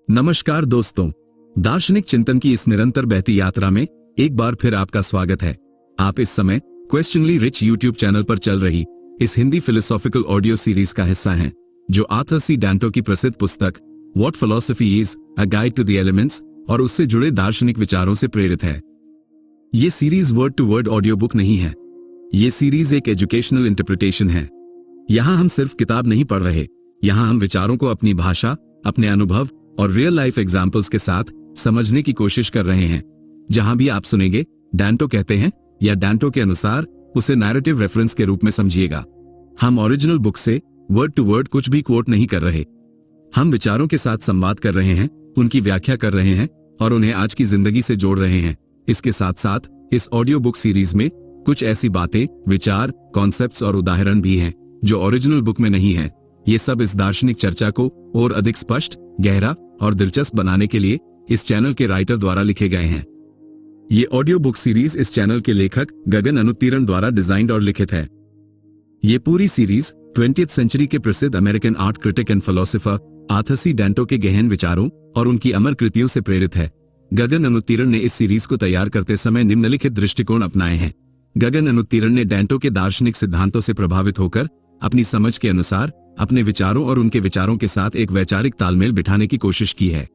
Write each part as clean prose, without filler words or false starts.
नमस्कार दोस्तों, दार्शनिक चिंतन की इस निरंतर बहती यात्रा में एक बार फिर आपका स्वागत है। आप इस समय क्वेश्चनली रिच यूट्यूब चैनल पर चल रही इस हिंदी फिलोसॉफिकल ऑडियो सीरीज का हिस्सा हैं, जो आर्थर सी डैंटो की प्रसिद्ध पुस्तक what philosophy is a guide to the elements और उससे जुड़े दार्शनिक विचारों से प्रेरित है। ये series word to word audio book नहीं है, ये सीरीज एक एजुकेशनल इंटरप्रिटेशन है। यहाँ हम सिर्फ किताब नहीं पढ़ रहे, यहाँ हम विचारों को अपनी भाषा, अपने अनुभव और रियल लाइफ एग्जाम्पल्स के साथ समझने की कोशिश कर रहे हैं। जहां भी आप सुनेंगे डैंटो कहते हैं या डैंटो के अनुसार, उसे नैरेटिव रेफरेंस के रूप में समझिएगा। हम ओरिजिनल बुक से वर्ड टू वर्ड कुछ भी कोट नहीं कर रहे, हम विचारों के साथ संवाद कर रहे हैं, उनकी व्याख्या कर रहे हैं और उन्हें आज की जिंदगी से जोड़ रहे हैं। इसके साथ साथ इस ऑडियो बुक सीरीज में कुछ ऐसी बातें, विचार, कॉन्सेप्ट्स और उदाहरण भी हैं जो ओरिजिनल बुक में नहीं है। ये सब इस दार्शनिक चर्चा को और अधिक स्पष्ट, गहरा और दिलचस्प बनाने के लिए इस चैनल के राइटर द्वारा लिखे गए हैं। ये ऑडियो बुक सीरीज इस चैनल के लेखक गगन अनुत्तीरण द्वारा डिजाइंड और लिखित है। ये पूरी सीरीज 20th सेंचुरी के प्रसिद्ध American art critic and philosopher Arthur C Danto के गहन विचारों और उनकी अमर कृतियों से प्रेरित है। गगन अनुत्तीरण ने इस सीरीज को तैयार करते समय निम्नलिखित दृष्टिकोण अपनाए हैं। गगन अनुत्तीरण ने डैंटो के दार्शनिक सिद्धांतों से प्रभावित होकर अपनी समझ के अनुसार अपने विचारों और उनके विचारों के साथ एक वैचारिक तालमेल बिठाने की कोशिश की है।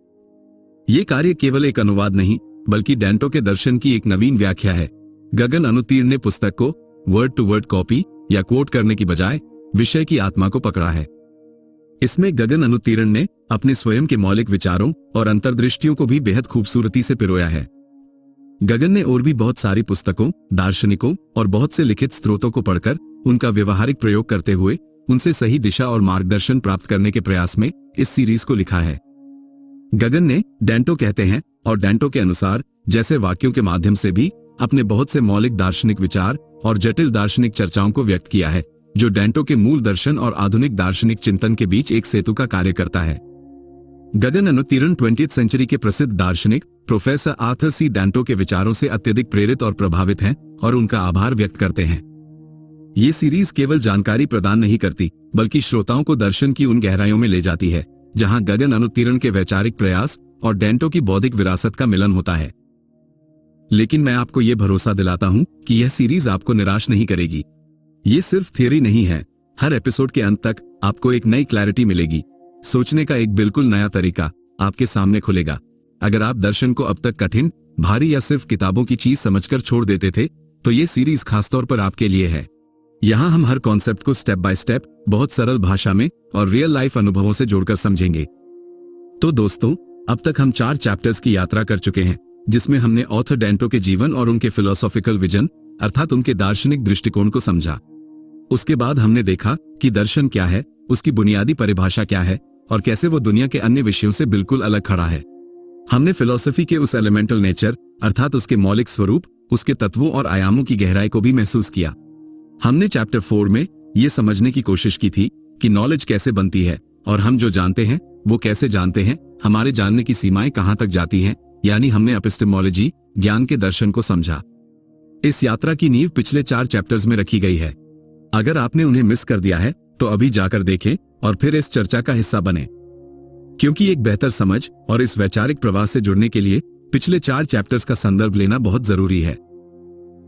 ये कार्य केवल एक अनुवाद नहीं, बल्कि डैंटो के दर्शन की एक नवीन व्याख्या है। गगन अनुत्तीर्ण ने पुस्तक को वर्ड टू वर्ड कॉपी या कोट करने की बजाय विषय की आत्मा को पकड़ा है। इसमें गगन अनुत्तीर्ण ने अपने स्वयं के मौलिक विचारों और अंतर्दृष्टियों को भी बेहद खूबसूरती से पिरोया है। गगन ने और भी बहुत सारी पुस्तकों, दार्शनिकों और बहुत से लिखित स्रोतों को पढ़कर उनका व्यवहारिक प्रयोग करते हुए उनसे सही दिशा और मार्गदर्शन प्राप्त करने के प्रयास में इस सीरीज को लिखा है। गगन ने डैंटो कहते हैं और डैंटो के अनुसार जैसे वाक्यों के माध्यम से भी अपने बहुत से मौलिक दार्शनिक विचार और जटिल दार्शनिक चर्चाओं को व्यक्त किया है, जो डैंटो के मूल दर्शन और आधुनिक दार्शनिक चिंतन के बीच एक सेतु का कार्य करता है। गगन अनुत्तीर्ण 20th सेंचुरी के प्रसिद्ध दार्शनिक प्रोफेसर आर्थर सी डैंटो के विचारों से अत्यधिक प्रेरित और प्रभावित हैं और उनका आभार व्यक्त करते हैं। ये सीरीज केवल जानकारी प्रदान नहीं करती, बल्कि श्रोताओं को दर्शन की उन गहराइयों में ले जाती है जहां गगन अनुत्तीर्ण के वैचारिक प्रयास और डैंटो की बौद्धिक विरासत का मिलन होता है। लेकिन मैं आपको यह भरोसा दिलाता हूं कि यह सीरीज आपको निराश नहीं करेगी। ये सिर्फ थियरी नहीं है, हर एपिसोड के अंत तक आपको एक नई क्लैरिटी मिलेगी। सोचने का एक बिल्कुल नया तरीका आपके सामने खुलेगा। अगर आप दर्शन को अब तक कठिन, भारी या सिर्फ किताबों की चीज समझकर छोड़ देते थे, तो ये सीरीज खासतौर पर आपके लिए है। यहाँ हम हर कॉन्सेप्ट को स्टेप बाय स्टेप, बहुत सरल भाषा में और रियल लाइफ अनुभवों से जोड़कर समझेंगे। तो दोस्तों, अब तक हम 4 चैप्टर्स की यात्रा कर चुके हैं, जिसमें हमने ऑथर डैंटो के जीवन और उनके फिलोसॉफिकल विजन अर्थात उनके दार्शनिक दृष्टिकोण को समझा। उसके बाद हमने देखा कि दर्शन क्या है, उसकी बुनियादी परिभाषा क्या है और कैसे वो दुनिया के अन्य विषयों से बिल्कुल अलग खड़ा है। हमने फिलॉसफी के उस एलिमेंटल नेचर अर्थात उसके मौलिक स्वरूप, उसके तत्वों और आयामों की गहराई को भी महसूस किया। हमने चैप्टर 4 में ये समझने की कोशिश की थी कि नॉलेज कैसे बनती है और हम जो जानते हैं वो कैसे जानते हैं, हमारे जानने की सीमाएं कहां तक जाती हैं, यानी हमने एपिस्टेमोलॉजी, ज्ञान के दर्शन को समझा। इस यात्रा की नींव पिछले 4 चैप्टर्स में रखी गई है। अगर आपने उन्हें मिस कर दिया है तो अभी जाकर देखें और फिर इस चर्चा का हिस्सा बने, क्योंकि एक बेहतर समझ और इस वैचारिक प्रवाह से जुड़ने के लिए पिछले 4 चैप्टर्स का संदर्भ लेना बहुत जरूरी है।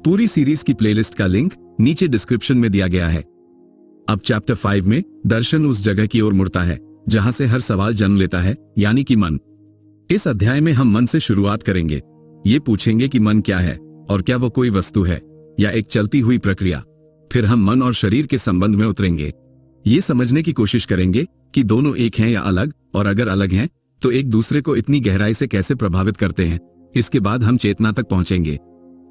पूरी सीरीज की प्लेलिस्ट का लिंक नीचे डिस्क्रिप्शन में दिया गया है। अब चैप्टर 5 में दर्शन उस जगह की ओर मुड़ता है जहां से हर सवाल जन्म लेता है, यानी कि मन। इस अध्याय में हम मन से शुरुआत करेंगे। ये पूछेंगे कि मन क्या है और क्या वो कोई वस्तु है या एक चलती हुई प्रक्रिया। फिर हम मन और शरीर के संबंध में उतरेंगे। ये समझने की कोशिश करेंगे कि दोनों एक हैं या अलग, और अगर अलग हैं तो एक दूसरे को इतनी गहराई से कैसे प्रभावित करते हैं। इसके बाद हम चेतना तक पहुंचेंगे,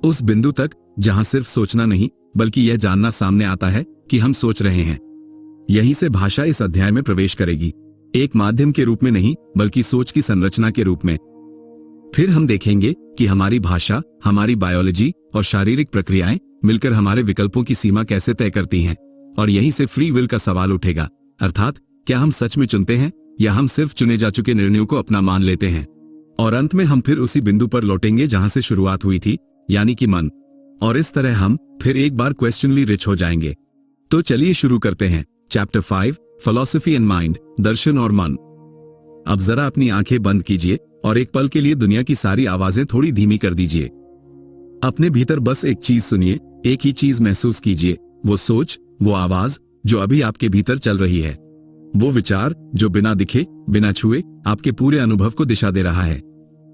उस बिंदु तक जहां सिर्फ सोचना नहीं बल्कि यह जानना सामने आता है कि हम सोच रहे हैं। यहीं से भाषा इस अध्याय में प्रवेश करेगी, एक माध्यम के रूप में नहीं बल्कि सोच की संरचना के रूप में। फिर हम देखेंगे कि हमारी भाषा, हमारी बायोलॉजी और शारीरिक प्रक्रियाएं मिलकर हमारे विकल्पों की सीमा कैसे तय करती हैं, और यहीं से फ्री विल का सवाल उठेगा, अर्थात क्या हम सच में चुनते हैं या हम सिर्फ चुने जा चुके निर्णयों को अपना मान लेते हैं। और अंत में हम फिर उसी बिंदु पर लौटेंगे जहां से शुरुआत हुई थी, यानी कि मन। और इस तरह हम फिर एक बार क्वेश्चनली रिच हो जाएंगे। तो चलिए शुरू करते हैं। चैप्टर 5, फिलॉसफी एंड माइंड, दर्शन और मन। अब जरा अपनी आंखें बंद कीजिए और एक पल के लिए दुनिया की सारी आवाजें थोड़ी धीमी कर दीजिए। अपने भीतर बस एक चीज सुनिए, एक ही चीज महसूस कीजिए, वो सोच, वो आवाज जो अभी आपके भीतर चल रही है, वो विचार जो बिना दिखे, बिना छुए आपके पूरे अनुभव को दिशा दे रहा है,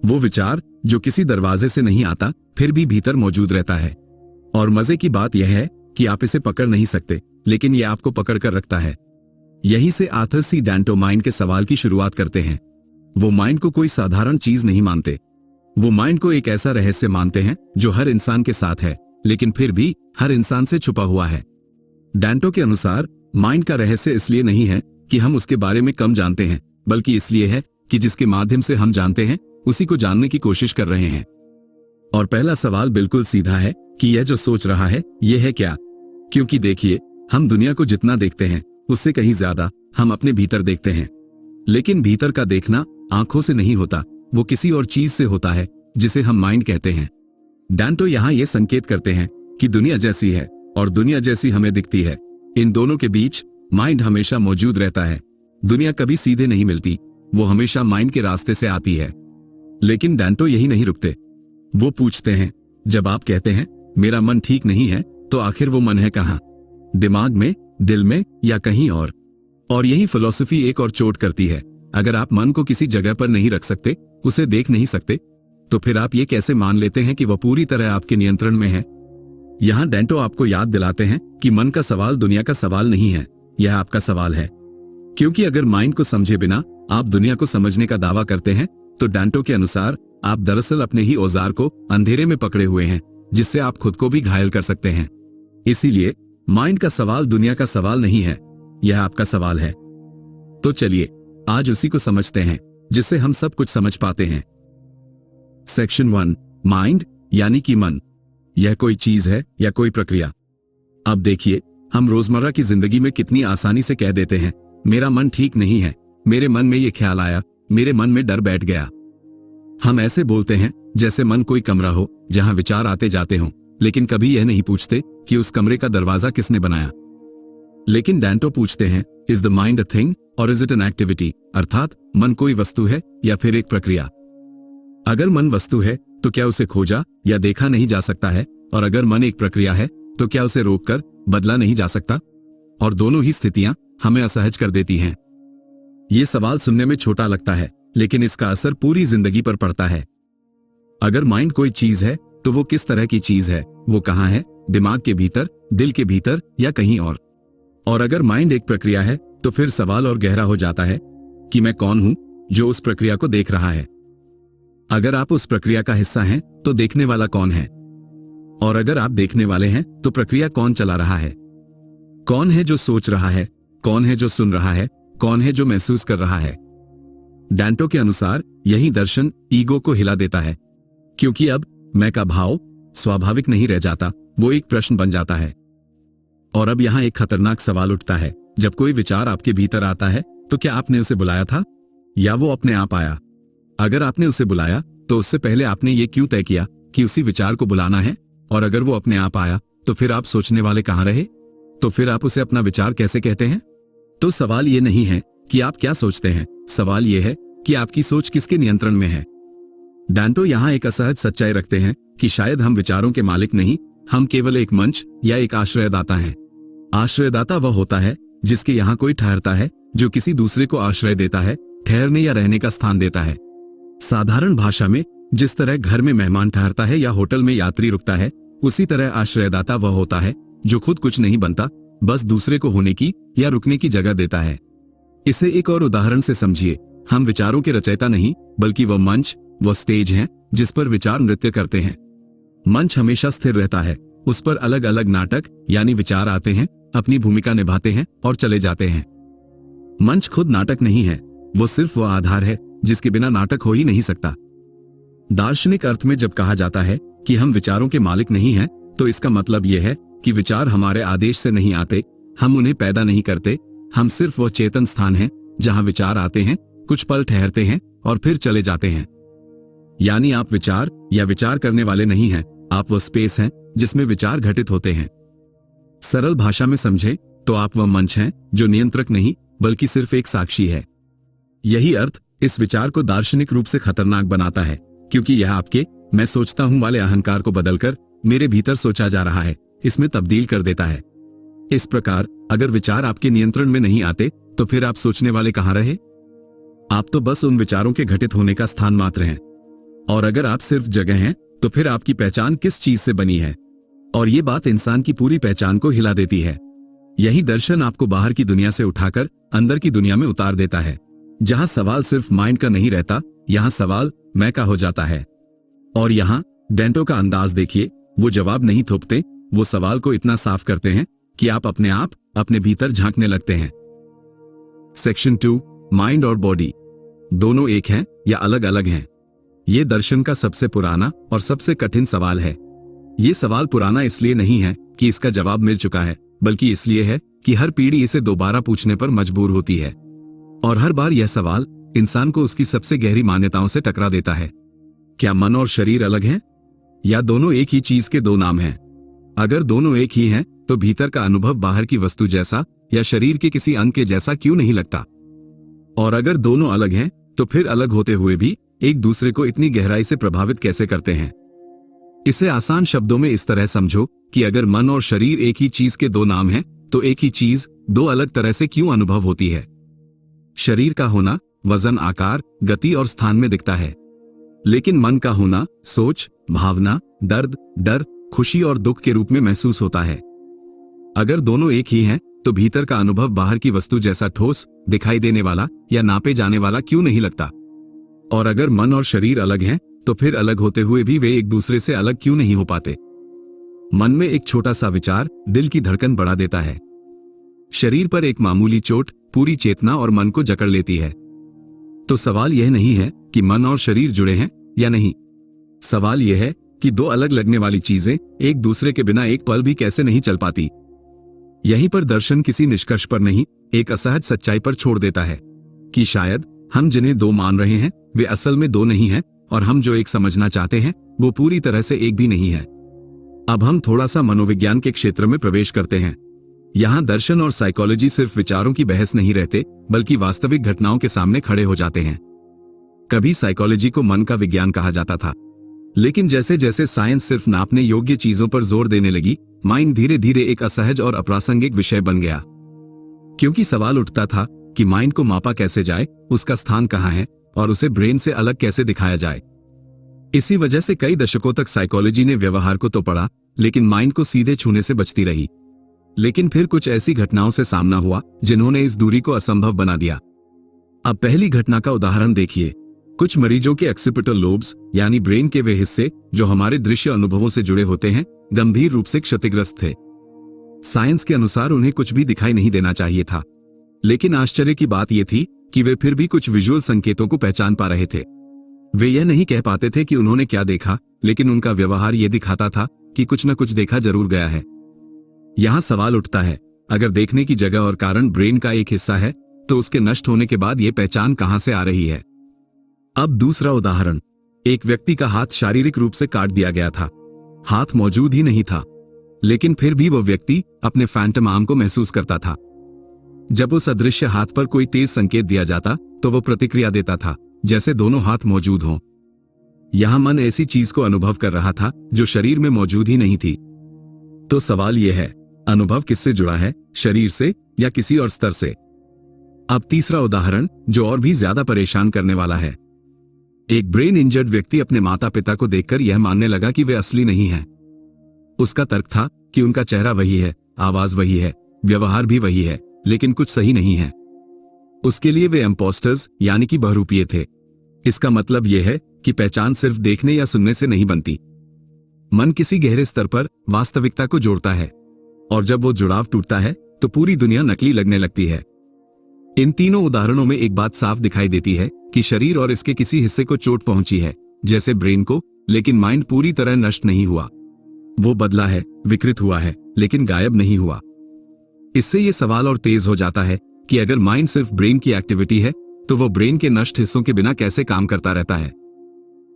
वो विचार जो किसी दरवाजे से नहीं आता फिर भी भीतर मौजूद रहता है। और मजे की बात यह है कि आप इसे पकड़ नहीं सकते, लेकिन यह आपको पकड़ कर रखता है। यही से आर्थर सी डैंटो माइंड के सवाल की शुरुआत करते हैं। वो माइंड को कोई साधारण चीज नहीं मानते, वो माइंड को एक ऐसा रहस्य मानते हैं जो हर इंसान के साथ है, लेकिन फिर भी हर इंसान से छुपा हुआ है। डैंटो के अनुसार माइंड का रहस्य इसलिए नहीं है कि हम उसके बारे में कम जानते हैं, बल्कि इसलिए है कि जिसके माध्यम से हम जानते हैं उसी को जानने की कोशिश कर रहे हैं। और पहला सवाल बिल्कुल सीधा है कि यह जो सोच रहा है यह है क्या? क्योंकि देखिए, हम दुनिया को जितना देखते हैं उससे कहीं ज्यादा हम अपने भीतर देखते हैं। लेकिन भीतर का देखना आंखों से नहीं होता, वो किसी और चीज से होता है जिसे हम माइंड कहते हैं। डैंटो यहाँ ये संकेत करते हैं कि दुनिया जैसी है और दुनिया जैसी हमें दिखती है, इन दोनों के बीच माइंड हमेशा मौजूद रहता है। दुनिया कभी सीधे नहीं मिलती, वो हमेशा माइंड के रास्ते से आती है। लेकिन डैंटो यही नहीं रुकते, वो पूछते हैं, जब आप कहते हैं मेरा मन ठीक नहीं है, तो आखिर वो मन है कहाँ? दिमाग में, दिल में या कहीं और? और यही फिलॉसफी एक और चोट करती है। अगर आप मन को किसी जगह पर नहीं रख सकते, उसे देख नहीं सकते, तो फिर आप ये कैसे मान लेते हैं कि वह पूरी तरह आपके नियंत्रण में है? यहां डैंटो आपको याद दिलाते हैं कि मन का सवाल दुनिया का सवाल नहीं है, यह आपका सवाल है। क्योंकि अगर माइंड को समझे बिना आप दुनिया को समझने का दावा करते हैं, तो डैंटो के अनुसार आप दरअसल अपने ही औजार को अंधेरे में पकड़े हुए हैं, जिससे आप खुद को भी घायल कर सकते हैं। इसीलिए माइंड का सवाल दुनिया का सवाल नहीं है, यह आपका सवाल है। तो चलिए आज उसी को समझते हैं जिससे हम सब कुछ समझ पाते हैं। सेक्शन 1, माइंड यानी कि मन। यह कोई चीज है या कोई प्रक्रिया? अब देखिए, हम रोजमर्रा की जिंदगी में कितनी आसानी से कह देते हैं, मेरा मन ठीक नहीं है, मेरे मन में ये ख्याल आया, मेरे मन में डर बैठ गया। हम ऐसे बोलते हैं जैसे मन कोई कमरा हो जहां विचार आते जाते हों, लेकिन कभी यह नहीं पूछते कि उस कमरे का दरवाजा किसने बनाया। लेकिन डैंटो पूछते हैं, is the mind a thing और इज इट एन एक्टिविटी? अर्थात मन कोई वस्तु है या फिर एक प्रक्रिया? अगर मन वस्तु है तो क्या उसे खोजा या देखा नहीं जा सकता है? और अगर मन एक प्रक्रिया है तो क्या उसे रोककर बदला नहीं जा सकता? और दोनों ही स्थितियां हमें असहज कर देती हैं। यह सवाल सुनने में छोटा लगता है, लेकिन इसका असर पूरी जिंदगी पर पड़ता है। अगर माइंड कोई चीज है तो वो किस तरह की चीज है? वो कहां है? दिमाग के भीतर, दिल के भीतर या कहीं और? और अगर माइंड एक प्रक्रिया है तो फिर सवाल और गहरा हो जाता है कि मैं कौन हूं जो उस प्रक्रिया को देख रहा है? अगर आप उस प्रक्रिया का हिस्सा हैं तो देखने वाला कौन है? और अगर आप देखने वाले हैं तो प्रक्रिया कौन चला रहा है? कौन है जो सोच रहा है? कौन है जो सुन रहा है? कौन है जो महसूस कर रहा है? डैंटो के अनुसार यही दर्शन ईगो को हिला देता है, क्योंकि अब मैं का भाव स्वाभाविक नहीं रह जाता, वो एक प्रश्न बन जाता है। और अब यहां एक खतरनाक सवाल उठता है, जब कोई विचार आपके भीतर आता है तो क्या आपने उसे बुलाया था या वो अपने आप आया? अगर आपने उसे बुलाया तो उससे पहले आपने ये क्यों तय किया कि उसी विचार को बुलाना है? और अगर वो अपने आप आया तो फिर आप सोचने वाले कहां रहे? तो फिर आप उसे अपना विचार कैसे कहते हैं? तो सवाल ये नहीं है कि आप क्या सोचते हैं, सवाल ये है कि आपकी सोच किसके नियंत्रण में है। डैंटो यहां एक असहज सच्चाई रखते हैं कि शायद हम विचारों के मालिक नहीं, हम केवल एक मंच या एक आश्रयदाता हैं। आश्रयदाता वह होता है जिसके यहां कोई ठहरता है, जो किसी दूसरे को आश्रय देता है, ठहरने या रहने का स्थान देता है। साधारण भाषा में जिस तरह घर में मेहमान ठहरता है या होटल में यात्री रुकता है, उसी तरह आश्रयदाता वह होता है जो खुद कुछ नहीं बनता, बस दूसरे को होने की या रुकने की जगह देता है। इसे एक और उदाहरण से समझिए, हम विचारों के रचयिता नहीं, बल्कि वह मंच, वह स्टेज हैं जिस पर विचार नृत्य करते हैं। मंच हमेशा स्थिर रहता है, उस पर अलग अलग नाटक यानी विचार आते हैं, अपनी भूमिका निभाते हैं और चले जाते हैं। मंच खुद नाटक नहीं है, वो सिर्फ वह आधार है जिसके बिना नाटक हो ही नहीं सकता। दार्शनिक अर्थ में जब कहा जाता है कि हम विचारों के मालिक नहीं हैं, तो इसका मतलब यह है कि विचार हमारे आदेश से नहीं आते, हम उन्हें पैदा नहीं करते, हम सिर्फ वो चेतन स्थान हैं जहां विचार आते हैं, कुछ पल ठहरते हैं और फिर चले जाते हैं। यानी आप विचार या विचार करने वाले नहीं हैं, आप वो स्पेस हैं जिसमें विचार घटित होते हैं। सरल भाषा में समझे तो आप वह मंच हैं जो नियंत्रक नहीं बल्कि सिर्फ एक साक्षी है। यही अर्थ इस विचार को दार्शनिक रूप से खतरनाक बनाता है, क्योंकि यह आपके मैं सोचता हूं वाले अहंकार को बदलकर मेरे भीतर सोचा जा रहा है इसमें तब्दील कर देता है। इस प्रकार अगर विचार आपके नियंत्रण में नहीं आते तो फिर आप सोचने वाले कहां रहे? आप तो बस उन विचारों के घटित होने का स्थान मात्र हैं। और अगर आप सिर्फ जगह हैं तो फिर आपकी पहचान किस चीज से बनी है? और ये बात इंसान की पूरी पहचान को हिला देती है। यही दर्शन आपको बाहर की दुनिया से उठाकर अंदर की दुनिया में उतार देता है, जहां सवाल सिर्फ माइंड का नहीं रहता, यहां सवाल मैं का हो जाता है। और यहां डेंटो का अंदाज देखिए, वो जवाब नहीं थोपते, वो सवाल को इतना साफ करते हैं कि आप अपने भीतर झांकने लगते हैं। सेक्शन 2, माइंड और बॉडी दोनों एक हैं या अलग अलग हैं? ये दर्शन का सबसे पुराना और सबसे कठिन सवाल है। ये सवाल पुराना इसलिए नहीं है कि इसका जवाब मिल चुका है, बल्कि इसलिए है कि हर पीढ़ी इसे दोबारा पूछने पर मजबूर होती है। और हर बार यह सवाल इंसान को उसकी सबसे गहरी मान्यताओं से टकरा देता है। क्या मन और शरीर अलग हैं? या दोनों एक ही चीज के दो नाम हैं? अगर दोनों एक ही हैं, तो भीतर का अनुभव बाहर की वस्तु जैसा या शरीर के किसी अंग के जैसा क्यों नहीं लगता? और अगर दोनों अलग हैं, तो फिर अलग होते हुए भी एक दूसरे को इतनी गहराई से प्रभावित कैसे करते हैं? इसे आसान शब्दों में इस तरह समझो कि अगर मन और शरीर एक ही चीज के दो नाम हैं, तो एक ही चीज दो अलग तरह से क्यों अनुभव होती है? शरीर का होना वजन, आकार, गति और स्थान में दिखता है, लेकिन मन का होना सोच, भावना, दर्द, डर, खुशी और दुख के रूप में महसूस होता है। अगर दोनों एक ही हैं, तो भीतर का अनुभव बाहर की वस्तु जैसा ठोस, दिखाई देने वाला या नापे जाने वाला क्यों नहीं लगता? और अगर मन और शरीर अलग हैं, तो फिर अलग होते हुए भी वे एक दूसरे से अलग क्यों नहीं हो पाते? मन में एक छोटा सा विचार दिल की धड़कन बढ़ा देता है। शरीर पर एक मामूली चोट पूरी चेतना और मन को जकड़ लेती है। तो सवाल यह नहीं है कि मन और शरीर जुड़े हैं या नहीं। सवाल यह है कि दो अलग लगने वाली चीजें एक दूसरे के बिना एक पल भी कैसे नहीं चल पाती। यहीं पर दर्शन किसी निष्कर्ष पर नहीं, एक असहज सच्चाई पर छोड़ देता है कि शायद हम जिन्हें दो मान रहे हैं वे असल में दो नहीं हैं, और हम जो एक समझना चाहते हैं वो पूरी तरह से एक भी नहीं है। अब हम थोड़ा सा मनोविज्ञान के क्षेत्र में प्रवेश करते हैं। यहाँ दर्शन और साइकोलॉजी सिर्फ विचारों की बहस नहीं रहते, बल्कि वास्तविक घटनाओं के सामने खड़े हो जाते हैं। कभी साइकोलॉजी को मन का विज्ञान कहा जाता था, लेकिन जैसे जैसे साइंस सिर्फ नापने योग्य चीजों पर जोर देने लगी, माइंड धीरे धीरे एक असहज और अप्रासंगिक विषय बन गया। क्योंकि सवाल उठता था कि माइंड को मापा कैसे जाए, उसका स्थान कहाँ है, और उसे ब्रेन से अलग कैसे दिखाया जाए। इसी वजह से कई दशकों तक साइकोलॉजी ने व्यवहार को तो पढ़ा, लेकिन माइंड को सीधे छूने से बचती रही। लेकिन फिर कुछ ऐसी घटनाओं से सामना हुआ जिन्होंने इस दूरी को असंभव बना दिया। अब पहली घटना का उदाहरण देखिए। कुछ मरीजों के ऑक्सीपिटल लोब्स यानी ब्रेन के वे हिस्से जो हमारे दृश्य अनुभवों से जुड़े होते हैं, गंभीर रूप से क्षतिग्रस्त थे। साइंस के अनुसार उन्हें कुछ भी दिखाई नहीं देना चाहिए था, लेकिन आश्चर्य की बात यह थी कि वे फिर भी कुछ विजुअल संकेतों को पहचान पा रहे थे। वे यह नहीं कह पाते थे कि उन्होंने क्या देखा, लेकिन उनका व्यवहार यह दिखाता था कि कुछ न कुछ देखा जरूर गया है। यहां सवाल उठता है, अगर देखने की जगह और कारण ब्रेन का एक हिस्सा है, तो उसके नष्ट होने के बाद यह पहचान कहां से आ रही है? अब दूसरा उदाहरण। एक व्यक्ति का हाथ शारीरिक रूप से काट दिया गया था। हाथ मौजूद ही नहीं था, लेकिन फिर भी वो व्यक्ति अपने फैंटम आर्म को महसूस करता था। जब उस अदृश्य हाथ पर कोई तेज संकेत दिया जाता तो वो प्रतिक्रिया देता था, जैसे दोनों हाथ मौजूद हों। यहां मन ऐसी चीज को अनुभव कर रहा था जो शरीर में मौजूद ही नहीं थी। तो सवाल यह है, अनुभव किससे जुड़ा है, शरीर से या किसी और स्तर से? अब तीसरा उदाहरण जो और भी ज्यादा परेशान करने वाला है। एक ब्रेन इंजर्ड व्यक्ति अपने माता पिता को देखकर यह मानने लगा कि वे असली नहीं हैं। उसका तर्क था कि उनका चेहरा वही है, आवाज वही है, व्यवहार भी वही है, लेकिन कुछ सही नहीं है। उसके लिए वे इम्पोस्टर्स यानी कि बहुरूपीय थे। इसका मतलब यह है कि पहचान सिर्फ देखने या सुनने से नहीं बनती। मन किसी गहरे स्तर पर वास्तविकता को जोड़ता है, और जब वो जुड़ाव टूटता है तो पूरी दुनिया नकली लगने लगती है। इन तीनों उदाहरणों में एक बात साफ दिखाई देती है कि शरीर और इसके किसी हिस्से को चोट पहुंची है, जैसे ब्रेन को, लेकिन माइंड पूरी तरह नष्ट नहीं हुआ। वो बदला है, विकृत हुआ है, लेकिन गायब नहीं हुआ। इससे ये सवाल और तेज हो जाता है कि अगर माइंड सिर्फ ब्रेन की एक्टिविटी है, तो वो ब्रेन के नष्ट हिस्सों के बिना कैसे काम करता रहता है।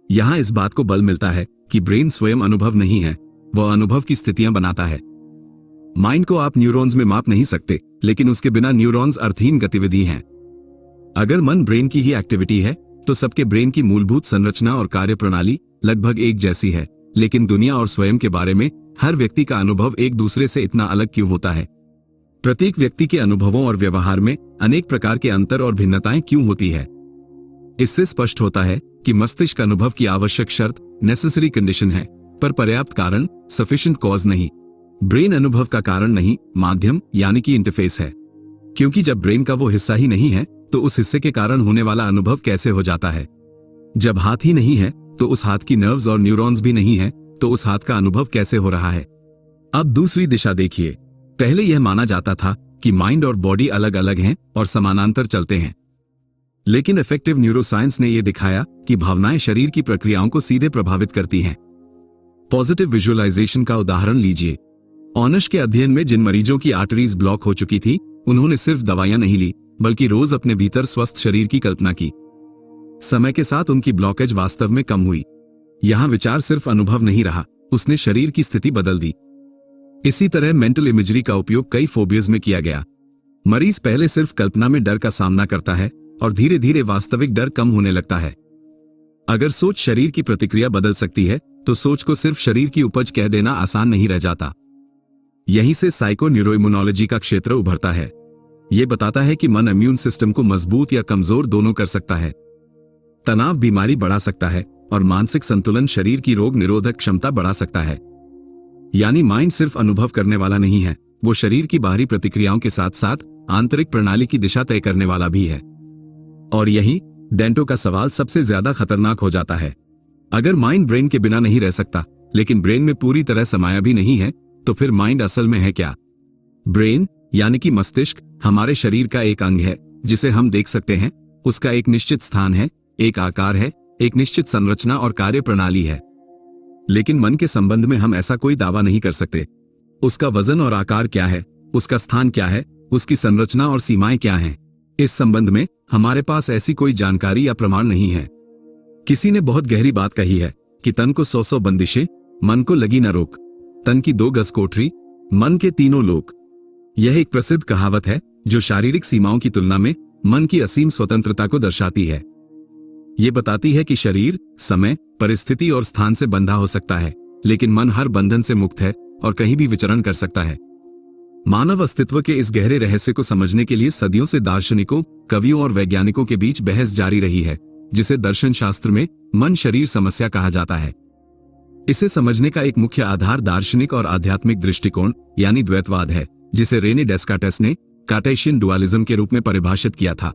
यहां इस बात को बल मिलता है कि ब्रेन स्वयं अनुभव नहीं है, वह अनुभव की स्थितियां बनाता है। माइंड को आप न्यूरॉन्स में माप नहीं सकते, लेकिन उसके बिना न्यूरॉन्स अर्थहीन गतिविधि हैं। अगर मन ब्रेन की ही एक्टिविटी है तो सबके ब्रेन की मूलभूत संरचना और कार्यप्रणाली लगभग एक जैसी है, लेकिन दुनिया और स्वयं के बारे में हर व्यक्ति का अनुभव एक दूसरे से इतना अलग क्यों होता है? प्रत्येक व्यक्ति के अनुभवों और व्यवहार में अनेक प्रकार के अंतर और भिन्नताएं क्यों होती है? इससे स्पष्ट होता है कि मस्तिष्क अनुभव की आवश्यक शर्त नेसेसरी कंडीशन है, पर पर्याप्त कारण सफिशिएंट कॉज नहीं। ब्रेन अनुभव का कारण नहीं, माध्यम यानी कि इंटरफेस है। क्योंकि जब ब्रेन का वो हिस्सा ही नहीं है तो उस हिस्से के कारण होने वाला अनुभव कैसे हो जाता है? जब हाथ ही नहीं है तो उस हाथ की नर्व्स और न्यूरॉन्स भी नहीं है तो उस हाथ का अनुभव कैसे हो रहा है? अब दूसरी दिशा देखिए। पहले यह माना जाता था कि माइंड और बॉडी अलग अलग हैं और समानांतर चलते हैं, लेकिन इफेक्टिव न्यूरोसाइंस ने यह दिखाया कि भावनाएं शरीर की प्रक्रियाओं को सीधे प्रभावित करती हैं। पॉजिटिव विजुअलाइजेशन का उदाहरण लीजिए। ऑनश के अध्ययन में जिन मरीजों की आर्टरीज ब्लॉक हो चुकी थी, उन्होंने सिर्फ दवाइयां नहीं ली बल्कि रोज अपने भीतर स्वस्थ शरीर की कल्पना की। समय के साथ उनकी ब्लॉकेज वास्तव में कम हुई। यहां विचार सिर्फ अनुभव नहीं रहा, उसने शरीर की स्थिति बदल दी। इसी तरह मेंटल इमेजरी का उपयोग कई फोबियाज में किया गया। मरीज पहले सिर्फ कल्पना में डर का सामना करता है और धीरे धीरे वास्तविक डर कम होने लगता है। अगर सोच शरीर की प्रतिक्रिया बदल सकती है तो सोच को सिर्फ शरीर की उपज कह देना आसान नहीं रह जाता। यहीं से साइको न्यूरोइम्यूनोलॉजी का क्षेत्र उभरता है। यह बताता है कि मन इम्यून सिस्टम को मजबूत या कमजोर दोनों कर सकता है। तनाव बीमारी बढ़ा सकता है और मानसिक संतुलन शरीर की रोग निरोधक क्षमता बढ़ा सकता है। यानी माइंड सिर्फ अनुभव करने वाला नहीं है, वो शरीर की बाहरी प्रतिक्रियाओं के साथ साथ आंतरिक प्रणाली की दिशा तय करने वाला भी है। और यही डेंटो का सवाल सबसे ज्यादा खतरनाक हो जाता है। अगर माइंड ब्रेन के बिना नहीं रह सकता, लेकिन ब्रेन में पूरी तरह समाया भी नहीं है, तो फिर माइंड असल में है क्या? ब्रेन यानी कि मस्तिष्क हमारे शरीर का एक अंग है जिसे हम देख सकते हैं। उसका एक निश्चित स्थान है, एक आकार है, एक निश्चित संरचना और कार्य प्रणाली है। लेकिन मन के संबंध में हम ऐसा कोई दावा नहीं कर सकते। उसका वजन और आकार क्या है, उसका स्थान क्या है, उसकी संरचना और सीमाएं क्या हैं? इस संबंध में हमारे पास ऐसी कोई जानकारी या प्रमाण नहीं है। किसी ने बहुत गहरी बात कही है कि तन को 100 बंदिशें, मन को लगी न रोक। तन की 2 गज कोठरी, मन के तीनों लोक। यह एक प्रसिद्ध कहावत है जो शारीरिक सीमाओं की तुलना में मन की असीम स्वतंत्रता को दर्शाती है। यह बताती है कि शरीर समय, परिस्थिति और स्थान से बंधा हो सकता है, लेकिन मन हर बंधन से मुक्त है और कहीं भी विचरण कर सकता है। मानव अस्तित्व के इस गहरे रहस्य को समझने के लिए सदियों से दार्शनिकों, कवियों और वैज्ञानिकों के बीच बहस जारी रही है, जिसे दर्शन शास्त्र में मन शरीर समस्या कहा जाता है। इसे समझने का एक मुख्य आधार दार्शनिक और आध्यात्मिक दृष्टिकोण यानी द्वैतवाद है, जिसे रेने डेस्कार्टेस ने कार्टेशियन डुअलिज्म के रूप में परिभाषित किया था।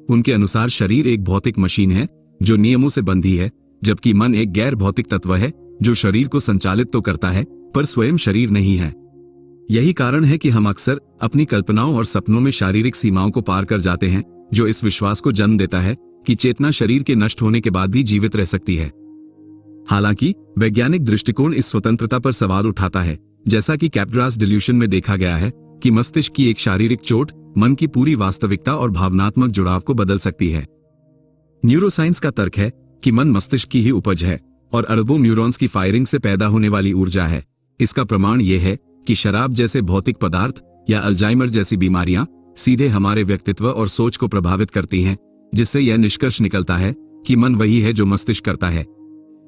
उनके अनुसार शरीर एक भौतिक मशीन है जो नियमों से बंधी है, जबकि मन एक गैर भौतिक तत्व है जो शरीर को संचालित तो करता है पर स्वयं शरीर नहीं है। यही कारण है कि हम अक्सर अपनी कल्पनाओं और सपनों में शारीरिक सीमाओं को पार कर जाते हैं, जो इस विश्वास को जन्म देता है कि चेतना शरीर के नष्ट होने के बाद भी जीवित रह सकती है। हालांकि वैज्ञानिक दृष्टिकोण इस स्वतंत्रता पर सवाल उठाता है। जैसा कि कैप्ग्रास डिल्यूशन में देखा गया है कि मस्तिष्क की एक शारीरिक चोट मन की पूरी वास्तविकता और भावनात्मक जुड़ाव को बदल सकती है। न्यूरोसाइंस का तर्क है कि मन मस्तिष्क की ही उपज है और अरबों न्यूरॉन्स की फायरिंग से पैदा होने वाली ऊर्जा है। इसका प्रमाण यह है कि शराब जैसे भौतिक पदार्थ या अल्जाइमर जैसी बीमारियां सीधे हमारे व्यक्तित्व और सोच को प्रभावित करती हैं, जिससे यह निष्कर्ष निकलता है कि मन वही है जो मस्तिष्क करता है।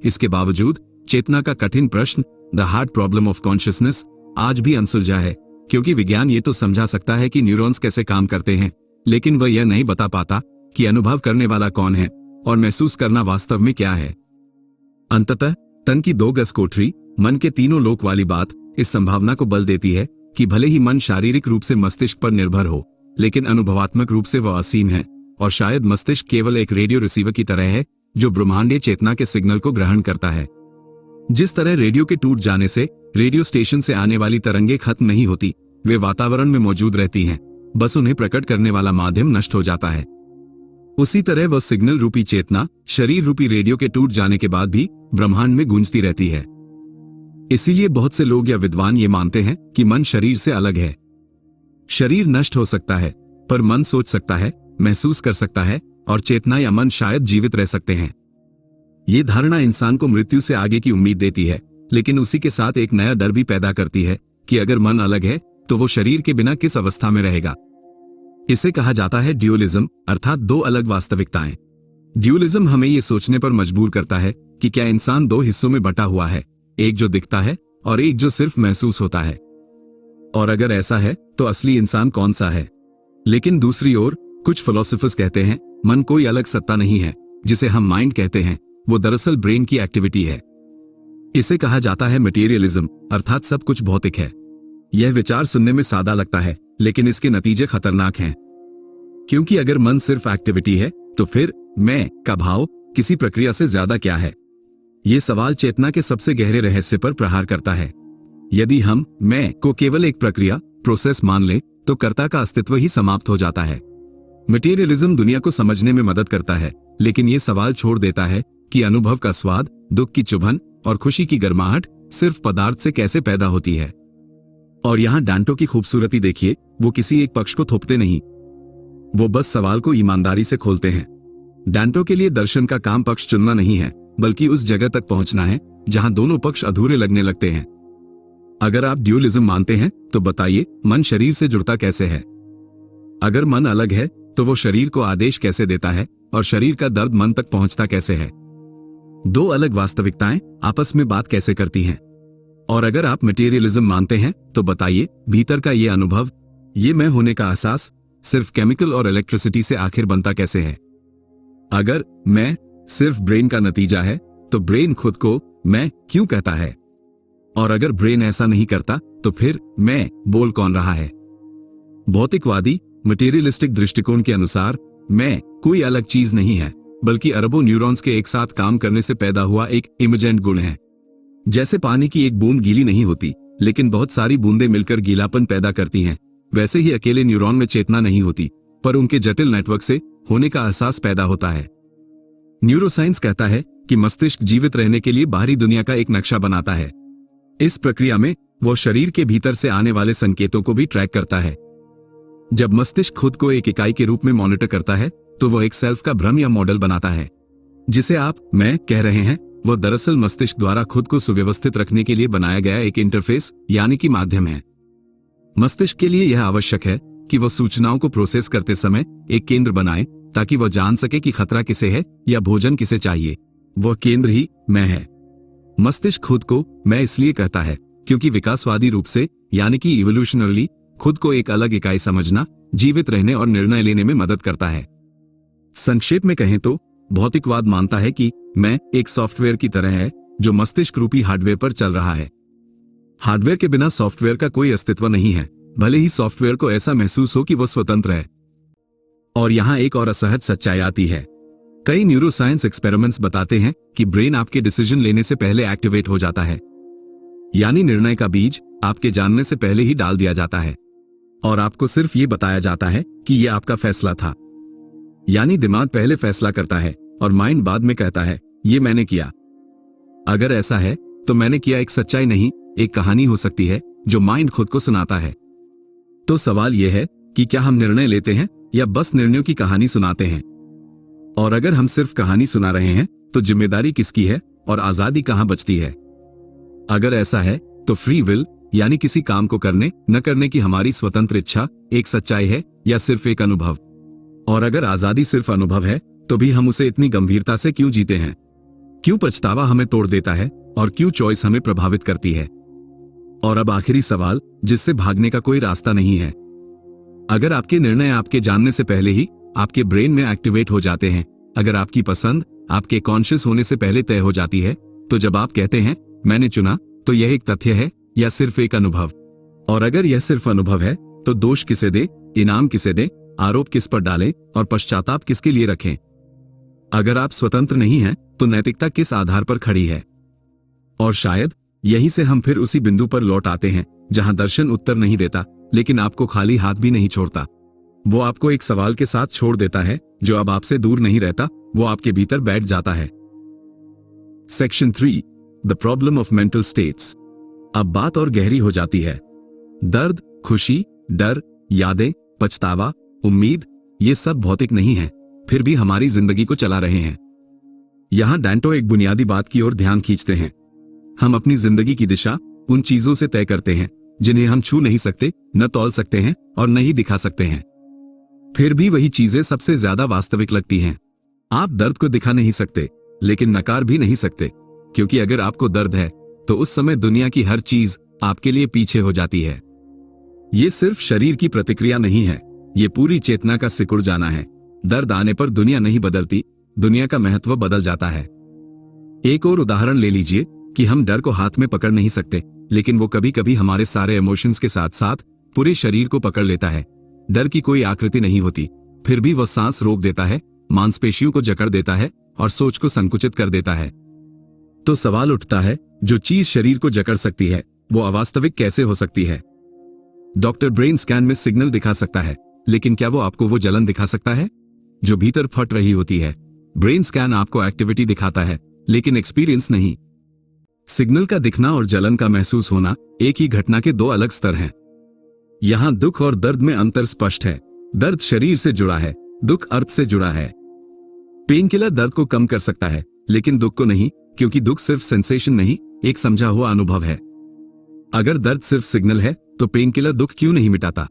इसके बावजूद चेतना का कठिन प्रश्न, the hard problem of consciousness, आज भी अनसुलझा है, क्योंकि विज्ञान ये तो समझा सकता है कि न्यूरॉन्स कैसे काम करते हैं, लेकिन वह यह नहीं बता पाता कि अनुभव करने वाला कौन है और महसूस करना वास्तव में क्या है। अंततः तन की 2 गज कोठरी, मन के तीनों लोक वाली बात इस संभावना को बल देती है कि भले ही मन शारीरिक रूप से मस्तिष्क पर निर्भर हो, लेकिन अनुभवात्मक रूप से वह असीम है और शायद मस्तिष्क केवल एक रेडियो रिसीवर की तरह है जो ब्रह्मांडीय चेतना के सिग्नल को ग्रहण करता है। जिस तरह रेडियो के टूट जाने से रेडियो स्टेशन से आने वाली तरंगें खत्म नहीं होती, वे वातावरण में मौजूद रहती हैं, बस उन्हें प्रकट करने वाला माध्यम नष्ट हो जाता है। उसी तरह वह सिग्नल रूपी चेतना शरीर रूपी रेडियो के टूट जाने के बाद भी ब्रह्मांड में गूंजती रहती है। इसीलिए बहुत से लोग या विद्वान ये मानते हैं कि मन शरीर से अलग है। शरीर नष्ट हो सकता है, पर मन सोच सकता है, महसूस कर सकता है और चेतना या मन शायद जीवित रह सकते हैं। ये धारणा इंसान को मृत्यु से आगे की उम्मीद देती है, लेकिन उसी के साथ एक नया डर भी पैदा करती है कि अगर मन अलग है तो वो शरीर के बिना किस अवस्था में रहेगा। इसे कहा जाता है ड्यूअलिज्म, अर्थात दो अलग वास्तविकताएं। ड्यूअलिज्म हमें ये सोचने पर मजबूर करता है कि क्या इंसान दो हिस्सों में बटा हुआ है, एक जो दिखता है और एक जो सिर्फ महसूस होता है। और अगर ऐसा है तो असली इंसान कौन सा है? लेकिन दूसरी ओर कुछ फिलोसोफर्स कहते हैं मन कोई अलग सत्ता नहीं है, जिसे हम माइंड कहते हैं, वो दरअसल ब्रेन की एक्टिविटी है। इसे कहा जाता है मटेरियलिज्म, अर्थात सब कुछ भौतिक है। यह विचार सुनने में सादा लगता है, लेकिन इसके नतीजे खतरनाक हैं। क्योंकि अगर मन सिर्फ एक्टिविटी है तो फिर मैं का भाव किसी प्रक्रिया से ज्यादा क्या है? यह सवाल चेतना के सबसे गहरे रहस्य पर प्रहार करता है। यदि हम मैं को केवल एक प्रक्रिया प्रोसेस मान लें तो कर्ता का अस्तित्व ही समाप्त हो जाता है। मटेरियलिज्म दुनिया को समझने में मदद करता है, लेकिन यह सवाल छोड़ देता है कि अनुभव का स्वाद, दुख की चुभन और खुशी की गर्माहट सिर्फ पदार्थ से कैसे पैदा होती है। और यहां डांटो की खूबसूरती देखिए, वो किसी एक पक्ष को थोपते नहीं, वो बस सवाल को ईमानदारी से खोलते हैं। डांटो के लिए दर्शन का काम पक्ष चुनना नहीं है, बल्कि उस जगह तक पहुंचना है जहां दोनों पक्ष अधूरे लगने लगते हैं। अगर आप ड्यूअलिज्म मानते हैं तो बताइए मन शरीर से जुड़ता कैसे है? अगर मन अलग है तो वो शरीर को आदेश कैसे देता है और शरीर का दर्द मन तक पहुंचता कैसे है? दो अलग वास्तविकताएं आपस में बात कैसे करती हैं? और अगर आप मटेरियलिज्म मानते हैं तो बताइए भीतर का ये अनुभव, ये मैं होने का एहसास सिर्फ केमिकल और इलेक्ट्रिसिटी से आखिर बनता कैसे है? अगर मैं सिर्फ ब्रेन का नतीजा है तो ब्रेन खुद को मैं क्यों कहता है? और अगर ब्रेन ऐसा नहीं करता तो फिर मैं बोल कौन रहा है? भौतिकवादी मटेरियलिस्टिक दृष्टिकोण के अनुसार मैं कोई अलग चीज नहीं है, बल्कि अरबों न्यूरॉन्स के एक साथ काम करने से पैदा हुआ एक इमर्जेंट गुण है। जैसे पानी की एक बूंद गीली नहीं होती, लेकिन बहुत सारी बूंदें मिलकर गीलापन पैदा करती हैं, वैसे ही अकेले न्यूरॉन में चेतना नहीं होती, पर उनके जटिल नेटवर्क से होने का एहसास पैदा होता है। न्यूरोसाइंस कहता है कि मस्तिष्क जीवित रहने के लिए बाहरी दुनिया का एक नक्शा बनाता है। इस प्रक्रिया में वो शरीर के भीतर से आने वाले संकेतों को भी ट्रैक करता है। जब मस्तिष्क खुद को एक इकाई के रूप में मॉनिटर करता है तो वह एक सेल्फ का भ्रम या मॉडल बनाता है। जिसे आप मैं कह रहे हैं वो दरअसल मस्तिष्क द्वारा खुद को सुव्यवस्थित रखने के लिए बनाया गया एक इंटरफेस यानी कि माध्यम है। मस्तिष्क के लिए यह आवश्यक है कि वह सूचनाओं को प्रोसेस करते समय एक केंद्र बनाए, ताकि वह जान सके कि खतरा किसे है या भोजन किसे चाहिए। वह केंद्र ही मैं है। मस्तिष्क खुद को मैं इसलिए कहता है क्योंकि विकासवादी रूप से यानी कि इवोल्यूशनरली खुद को एक अलग इकाई समझना जीवित रहने और निर्णय लेने में मदद करता है। संक्षेप में कहें तो भौतिकवाद मानता है कि मैं एक सॉफ्टवेयर की तरह है जो मस्तिष्क रूपी हार्डवेयर पर चल रहा है। हार्डवेयर के बिना सॉफ्टवेयर का कोई अस्तित्व नहीं है, भले ही सॉफ्टवेयर को ऐसा महसूस हो कि वह स्वतंत्र है। और यहां एक और असहज सच्चाई आती है। कई न्यूरोसाइंस एक्सपेरिमेंट्स बताते हैं कि ब्रेन आपके डिसीजन लेने से पहले एक्टिवेट हो जाता है, यानी निर्णय का बीज आपके जानने से पहले ही डाल दिया जाता है और आपको सिर्फ ये बताया जाता है कि यह आपका फैसला था। यानी दिमाग पहले फैसला करता है और माइंड बाद में कहता है ये मैंने किया। अगर ऐसा है तो मैंने किया एक सच्चाई नहीं, एक कहानी हो सकती है जो माइंड खुद को सुनाता है। तो सवाल यह है कि क्या हम निर्णय लेते हैं या बस निर्णयों की कहानी सुनाते हैं? और अगर हम सिर्फ कहानी सुना रहे हैं तो जिम्मेदारी किसकी है और आजादी कहां बचती है? अगर ऐसा है तो फ्री विल यानी किसी काम को करने न करने की हमारी स्वतंत्र इच्छा एक सच्चाई है या सिर्फ एक अनुभव? और अगर आजादी सिर्फ अनुभव है तो भी हम उसे इतनी गंभीरता से क्यों जीते हैं? क्यों पछतावा हमें तोड़ देता है और क्यों चॉइस हमें प्रभावित करती है? और अब आखिरी सवाल जिससे भागने का कोई रास्ता नहीं है। अगर आपके निर्णय आपके जानने से पहले ही आपके ब्रेन में एक्टिवेट हो जाते हैं, अगर आपकी पसंद आपके कॉन्शियस होने से पहले तय हो जाती है, तो जब आप कहते हैं मैंने चुना, तो यह एक तथ्य है या सिर्फ एक अनुभव? और अगर यह सिर्फ अनुभव है तो दोष किसे दे, इनाम किसे दे, आरोप किस पर डालें और पश्चाताप किसके लिए रखें? अगर आप स्वतंत्र नहीं हैं तो नैतिकता किस आधार पर खड़ी है? और शायद यहीं से हम फिर उसी बिंदु पर लौट आते हैं जहां दर्शन उत्तर नहीं देता, लेकिन आपको खाली हाथ भी नहीं छोड़ता। वो आपको एक सवाल के साथ छोड़ देता है जो अब आपसे दूर नहीं रहता, वो आपके भीतर बैठ जाता है। Section 3, the problem of mental states. अब बात और गहरी हो जाती है। दर्द, खुशी, डर, यादें, पछतावा, उम्मीद, ये सब भौतिक नहीं है, फिर भी हमारी जिंदगी को चला रहे हैं। यहां डैंटो एक बुनियादी बात की ओर ध्यान खींचते हैं। हम अपनी जिंदगी की दिशा उन चीजों से तय करते हैं जिन्हें हम छू नहीं सकते, न तौल सकते हैं और न ही दिखा सकते हैं। फिर भी वही चीजें सबसे ज्यादा वास्तविक लगती हैं। आप दर्द को दिखा नहीं सकते, लेकिन नकार भी नहीं सकते, क्योंकि अगर आपको दर्द है तो उस समय दुनिया की हर चीज आपके लिए पीछे हो जाती है। ये सिर्फ शरीर की प्रतिक्रिया नहीं है, ये पूरी चेतना का सिकुड़ जाना है। दर्द आने पर दुनिया नहीं बदलती, दुनिया का महत्व बदल जाता है। एक और उदाहरण ले लीजिए कि हम डर को हाथ में पकड़ नहीं सकते, लेकिन वो कभी कभी हमारे सारे इमोशंस के साथ साथ पूरे शरीर को पकड़ लेता है। डर की कोई आकृति नहीं होती, फिर भी वो सांस रोक देता है, मांसपेशियों को जकड़ देता है और सोच को संकुचित कर देता है। तो सवाल उठता है, जो चीज शरीर को जकड़ सकती है वो अवास्तविक कैसे हो सकती है? डॉक्टर ब्रेन स्कैन में सिग्नल दिखा सकता है, लेकिन क्या वो आपको वो जलन दिखा सकता है जो भीतर फट रही होती है? ब्रेन स्कैन आपको एक्टिविटी दिखाता है, लेकिन एक्सपीरियंस नहीं। सिग्नल का दिखना और जलन का महसूस होना एक ही घटना के दो अलग स्तर हैं। यहां दुख और दर्द में अंतर स्पष्ट है। दर्द शरीर से जुड़ा है, दुख अर्थ से जुड़ा है। पेन किलर दर्द को कम कर सकता है, लेकिन दुख को नहीं, क्योंकि दुख सिर्फ सेंसेशन नहीं, एक समझा हुआ अनुभव है। अगर दर्द सिर्फ सिग्नल है तो पेन किलर दुख क्यों नहीं मिटाता?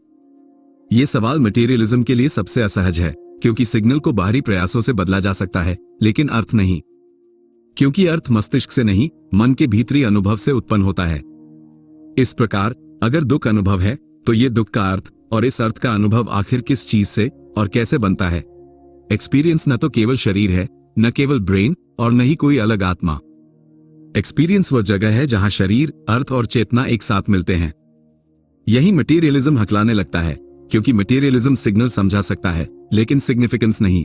यह सवाल मटेरियलिज्म के लिए सबसे असहज है, क्योंकि सिग्नल को बाहरी प्रयासों से बदला जा सकता है, लेकिन अर्थ नहीं, क्योंकि अर्थ मस्तिष्क से नहीं, मन के भीतरी अनुभव से उत्पन्न होता है। इस प्रकार अगर दुख अनुभव है तो ये दुख का अर्थ और इस अर्थ का अनुभव आखिर किस चीज से और कैसे बनता है? एक्सपीरियंस न तो केवल शरीर है, न केवल ब्रेन और न ही कोई अलग आत्मा। एक्सपीरियंस वह जगह है जहां शरीर, अर्थ और चेतना एक साथ मिलते हैं। यही मटेरियलिज्म हकलाने लगता है, क्योंकि मटेरियलिज्म सिग्नल समझा सकता है लेकिन सिग्निफिकेंस नहीं।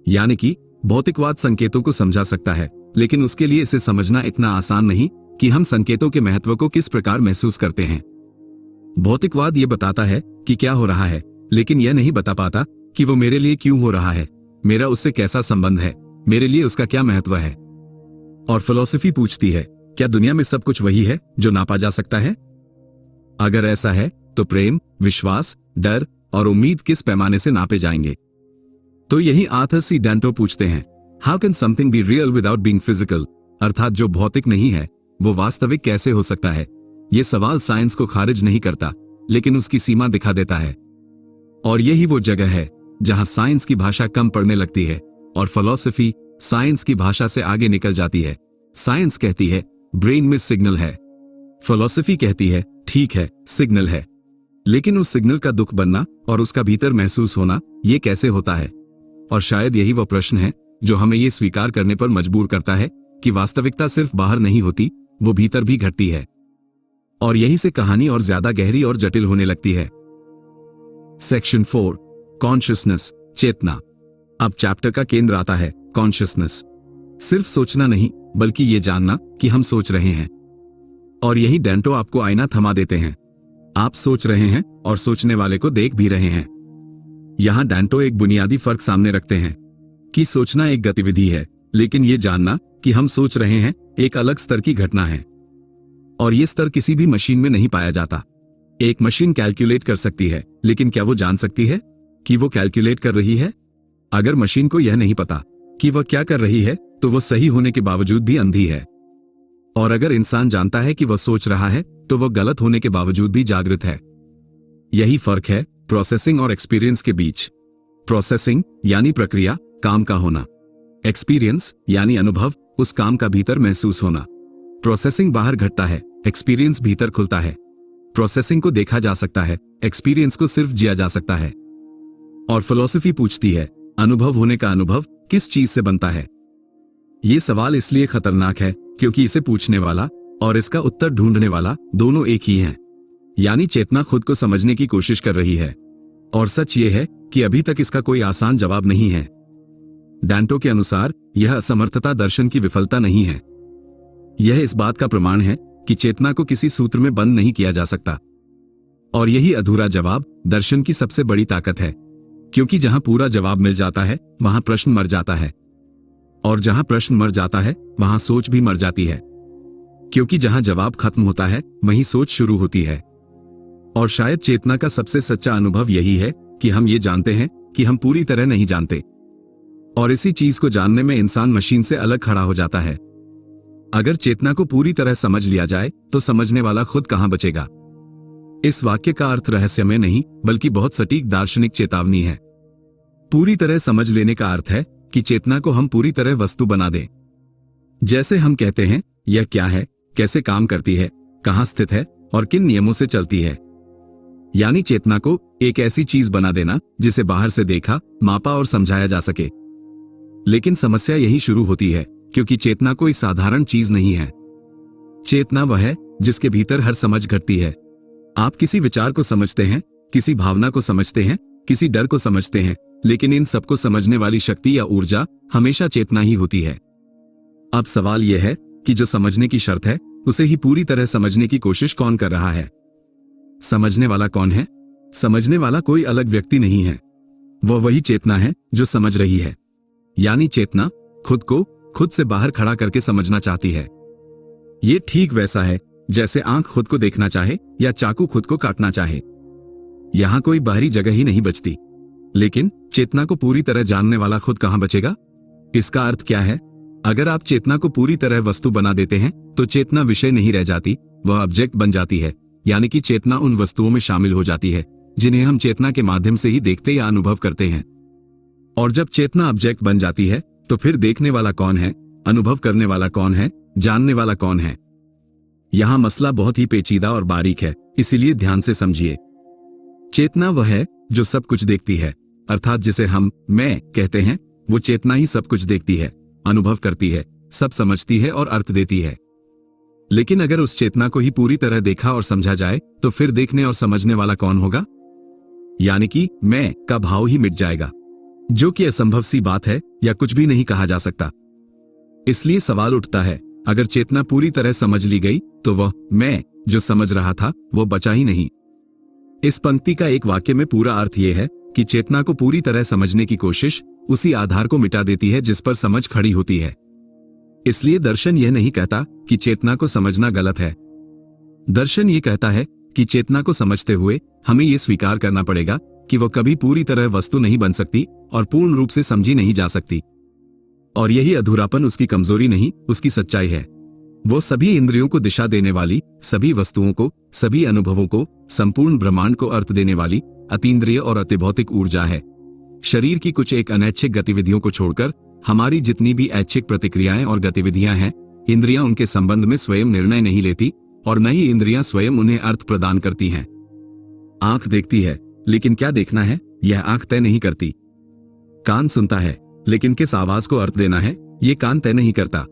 यानी कि भौतिकवाद संकेतों को समझा सकता है, लेकिन उसके लिए इसे समझना इतना आसान नहीं कि हम संकेतों के महत्व को किस प्रकार महसूस करते हैं। भौतिकवाद ये बताता है कि क्या हो रहा है, लेकिन यह नहीं बता पाता कि वो मेरे लिए क्यों हो रहा है, मेरा उससे कैसा संबंध है, मेरे लिए उसका क्या महत्व है। और फिलॉसफी पूछती है, क्या दुनिया में सब कुछ वही है जो नापा जा सकता है? अगर ऐसा है तो प्रेम, विश्वास, डर और उम्मीद किस पैमाने से नापे जाएंगे? तो यही आर्थर सी डैंटो पूछते हैं, how can something be real without being physical? अर्थात जो भौतिक नहीं है वो वास्तविक कैसे हो सकता है? यह सवाल साइंस को खारिज नहीं करता, लेकिन उसकी सीमा दिखा देता है। और यही वो जगह है जहां साइंस की भाषा कम पड़ने लगती है और फिलॉसफी साइंस की भाषा से आगे निकल जाती है। साइंस कहती है ब्रेन में सिग्नल है, फिलॉसफी कहती है ठीक है सिग्नल है, लेकिन उस सिग्नल का दुख बनना और उसका भीतर महसूस होना ये कैसे होता है? और शायद यही वो प्रश्न है जो हमें ये स्वीकार करने पर मजबूर करता है कि वास्तविकता सिर्फ बाहर नहीं होती, वो भीतर भी घटती है। और यही से कहानी और ज्यादा गहरी और जटिल होने लगती है। सेक्शन 4, कॉन्शियसनेस, चेतना। अब चैप्टर का केंद्र आता है कॉन्शियसनेस। सिर्फ सोचना नहीं, बल्कि ये जानना कि हम सोच रहे हैं। और यही डैंटो आपको आईना थमा देते हैं। आप सोच रहे हैं और सोचने वाले को देख भी रहे हैं। यहां डैंटो एक बुनियादी फर्क सामने रखते हैं कि सोचना एक गतिविधि है, लेकिन ये जानना कि हम सोच रहे हैं एक अलग स्तर की घटना है। और ये स्तर किसी भी मशीन में नहीं पाया जाता। एक मशीन कैलकुलेट कर सकती है, लेकिन क्या वो जान सकती है कि वो कैलकुलेट कर रही है? अगर मशीन को यह नहीं पता कि वह क्या कर रही है, तो वह सही होने के बावजूद भी अंधी है। और अगर इंसान जानता है कि वह सोच रहा है, तो वह गलत होने के बावजूद भी जागृत है। यही फर्क है प्रोसेसिंग और एक्सपीरियंस के बीच। प्रोसेसिंग यानी प्रक्रिया, काम का होना। एक्सपीरियंस यानी अनुभव, उस काम का भीतर महसूस होना। प्रोसेसिंग बाहर घटता है, एक्सपीरियंस भीतर खुलता है। प्रोसेसिंग को देखा जा सकता है, एक्सपीरियंस को सिर्फ जिया जा सकता है। और फिलॉसफी पूछती है, अनुभव होने का अनुभव किस चीज से बनता है? यह सवाल इसलिए खतरनाक है क्योंकि इसे पूछने वाला और इसका उत्तर ढूंढने वाला दोनों एक ही हैं। यानी चेतना खुद को समझने की कोशिश कर रही है। और सच ये है कि अभी तक इसका कोई आसान जवाब नहीं है। डैंटो के अनुसार यह असमर्थता दर्शन की विफलता नहीं है, यह इस बात का प्रमाण है कि चेतना को किसी सूत्र में बंद नहीं किया जा सकता। और यही अधूरा जवाब दर्शन की सबसे बड़ी ताकत है, क्योंकि जहां पूरा जवाब मिल जाता है वहां प्रश्न मर जाता है, और जहां प्रश्न मर जाता है वहां सोच भी मर जाती है, क्योंकि जहां जवाब खत्म होता है वहीं सोच शुरू होती है। और शायद चेतना का सबसे सच्चा अनुभव यही है कि हम ये जानते हैं कि हम पूरी तरह नहीं जानते, और इसी चीज को जानने में इंसान मशीन से अलग खड़ा हो जाता है। अगर चेतना को पूरी तरह समझ लिया जाए तो समझने वाला खुद कहां बचेगा? इस वाक्य का अर्थ रहस्यमय नहीं बल्कि बहुत सटीक दार्शनिक चेतावनी है। पूरी तरह समझ लेने का अर्थ है कि चेतना को हम पूरी तरह वस्तु बना दें। जैसे हम कहते हैं यह क्या है, कैसे काम करती है, कहां स्थित है और किन नियमों से चलती है। यानी चेतना को एक ऐसी चीज बना देना जिसे बाहर से देखा, मापा और समझाया जा सके। लेकिन समस्या यही शुरू होती है, क्योंकि चेतना कोई साधारण चीज नहीं है। चेतना वह है जिसके भीतर हर समझ घटती है। आप किसी विचार को समझते हैं, किसी भावना को समझते हैं, किसी डर को समझते हैं, लेकिन इन सबको समझने वाली शक्ति या ऊर्जा हमेशा चेतना ही होती है। अब सवाल यह है कि जो समझने की शर्त है, उसे ही पूरी तरह समझने की कोशिश कौन कर रहा है? समझने वाला कौन है? समझने वाला कोई अलग व्यक्ति नहीं है, वह वही चेतना है जो समझ रही है। यानी चेतना खुद को खुद से बाहर खड़ा करके समझना चाहती है। यह ठीक वैसा है जैसे आंख खुद को देखना चाहे या चाकू खुद को काटना चाहे। यहां कोई बाहरी जगह ही नहीं बचती। लेकिन चेतना को पूरी तरह जानने वाला खुद कहां बचेगा? इसका अर्थ क्या है? अगर आप चेतना को पूरी तरह वस्तु बना देते हैं तो चेतना विषय नहीं रह जाती, वह ऑब्जेक्ट बन जाती है। यानी कि चेतना उन वस्तुओं में शामिल हो जाती है जिन्हें हम चेतना के माध्यम से ही देखते या अनुभव करते हैं। और जब चेतना ऑब्जेक्ट बन जाती है तो फिर देखने वाला कौन है, अनुभव करने वाला कौन है, जानने वाला कौन है? यहां मसला बहुत ही पेचीदा और बारीक है, इसीलिए ध्यान से समझिए। चेतना वह है जो सब कुछ देखती है, अर्थात जिसे हम मैं कहते हैं, वो चेतना ही सब कुछ देखती है, अनुभव करती है, सब समझती है और अर्थ देती है। लेकिन अगर उस चेतना को ही पूरी तरह देखा और समझा जाए तो फिर देखने और समझने वाला कौन होगा? यानी कि मैं का भाव ही मिट जाएगा, जो कि असंभव सी बात है या कुछ भी नहीं कहा जा सकता। इसलिए सवाल उठता है, अगर चेतना पूरी तरह समझ ली गई तो वह मैं जो समझ रहा था वो बचा ही नहीं। इस पंक्ति का एक वाक्य में पूरा अर्थ यह है कि चेतना को पूरी तरह समझने की कोशिश उसी आधार को मिटा देती है जिस पर समझ खड़ी होती है। इसलिए दर्शन यह नहीं कहता कि चेतना को समझना गलत है। दर्शन यह कहता है कि चेतना को समझते हुए हमें यह स्वीकार करना पड़ेगा कि वह कभी पूरी तरह वस्तु नहीं बन सकती और पूर्ण रूप से समझी नहीं जा सकती। और यही अधूरापन उसकी कमजोरी नहीं, उसकी सच्चाई है। वो सभी इंद्रियों को दिशा देने वाली, सभी वस्तुओं को, सभी अनुभवों को, संपूर्ण ब्रह्मांड को अर्थ देने वाली अतीन्द्रिय और अतिभौतिक ऊर्जा है। शरीर की कुछ एक अनैच्छिक गतिविधियों को छोड़कर हमारी जितनी भी ऐच्छिक प्रतिक्रियाएं और गतिविधियां हैं, इंद्रियां उनके संबंध में स्वयं निर्णय नहीं लेती और न ही इंद्रियां स्वयं उन्हें अर्थ प्रदान करती हैं। आंख देखती है, लेकिन क्या देखना है यह आंख तय नहीं करती। कान सुनता है, लेकिन किस आवाज को अर्थ देना है यह कान तय नहीं करता।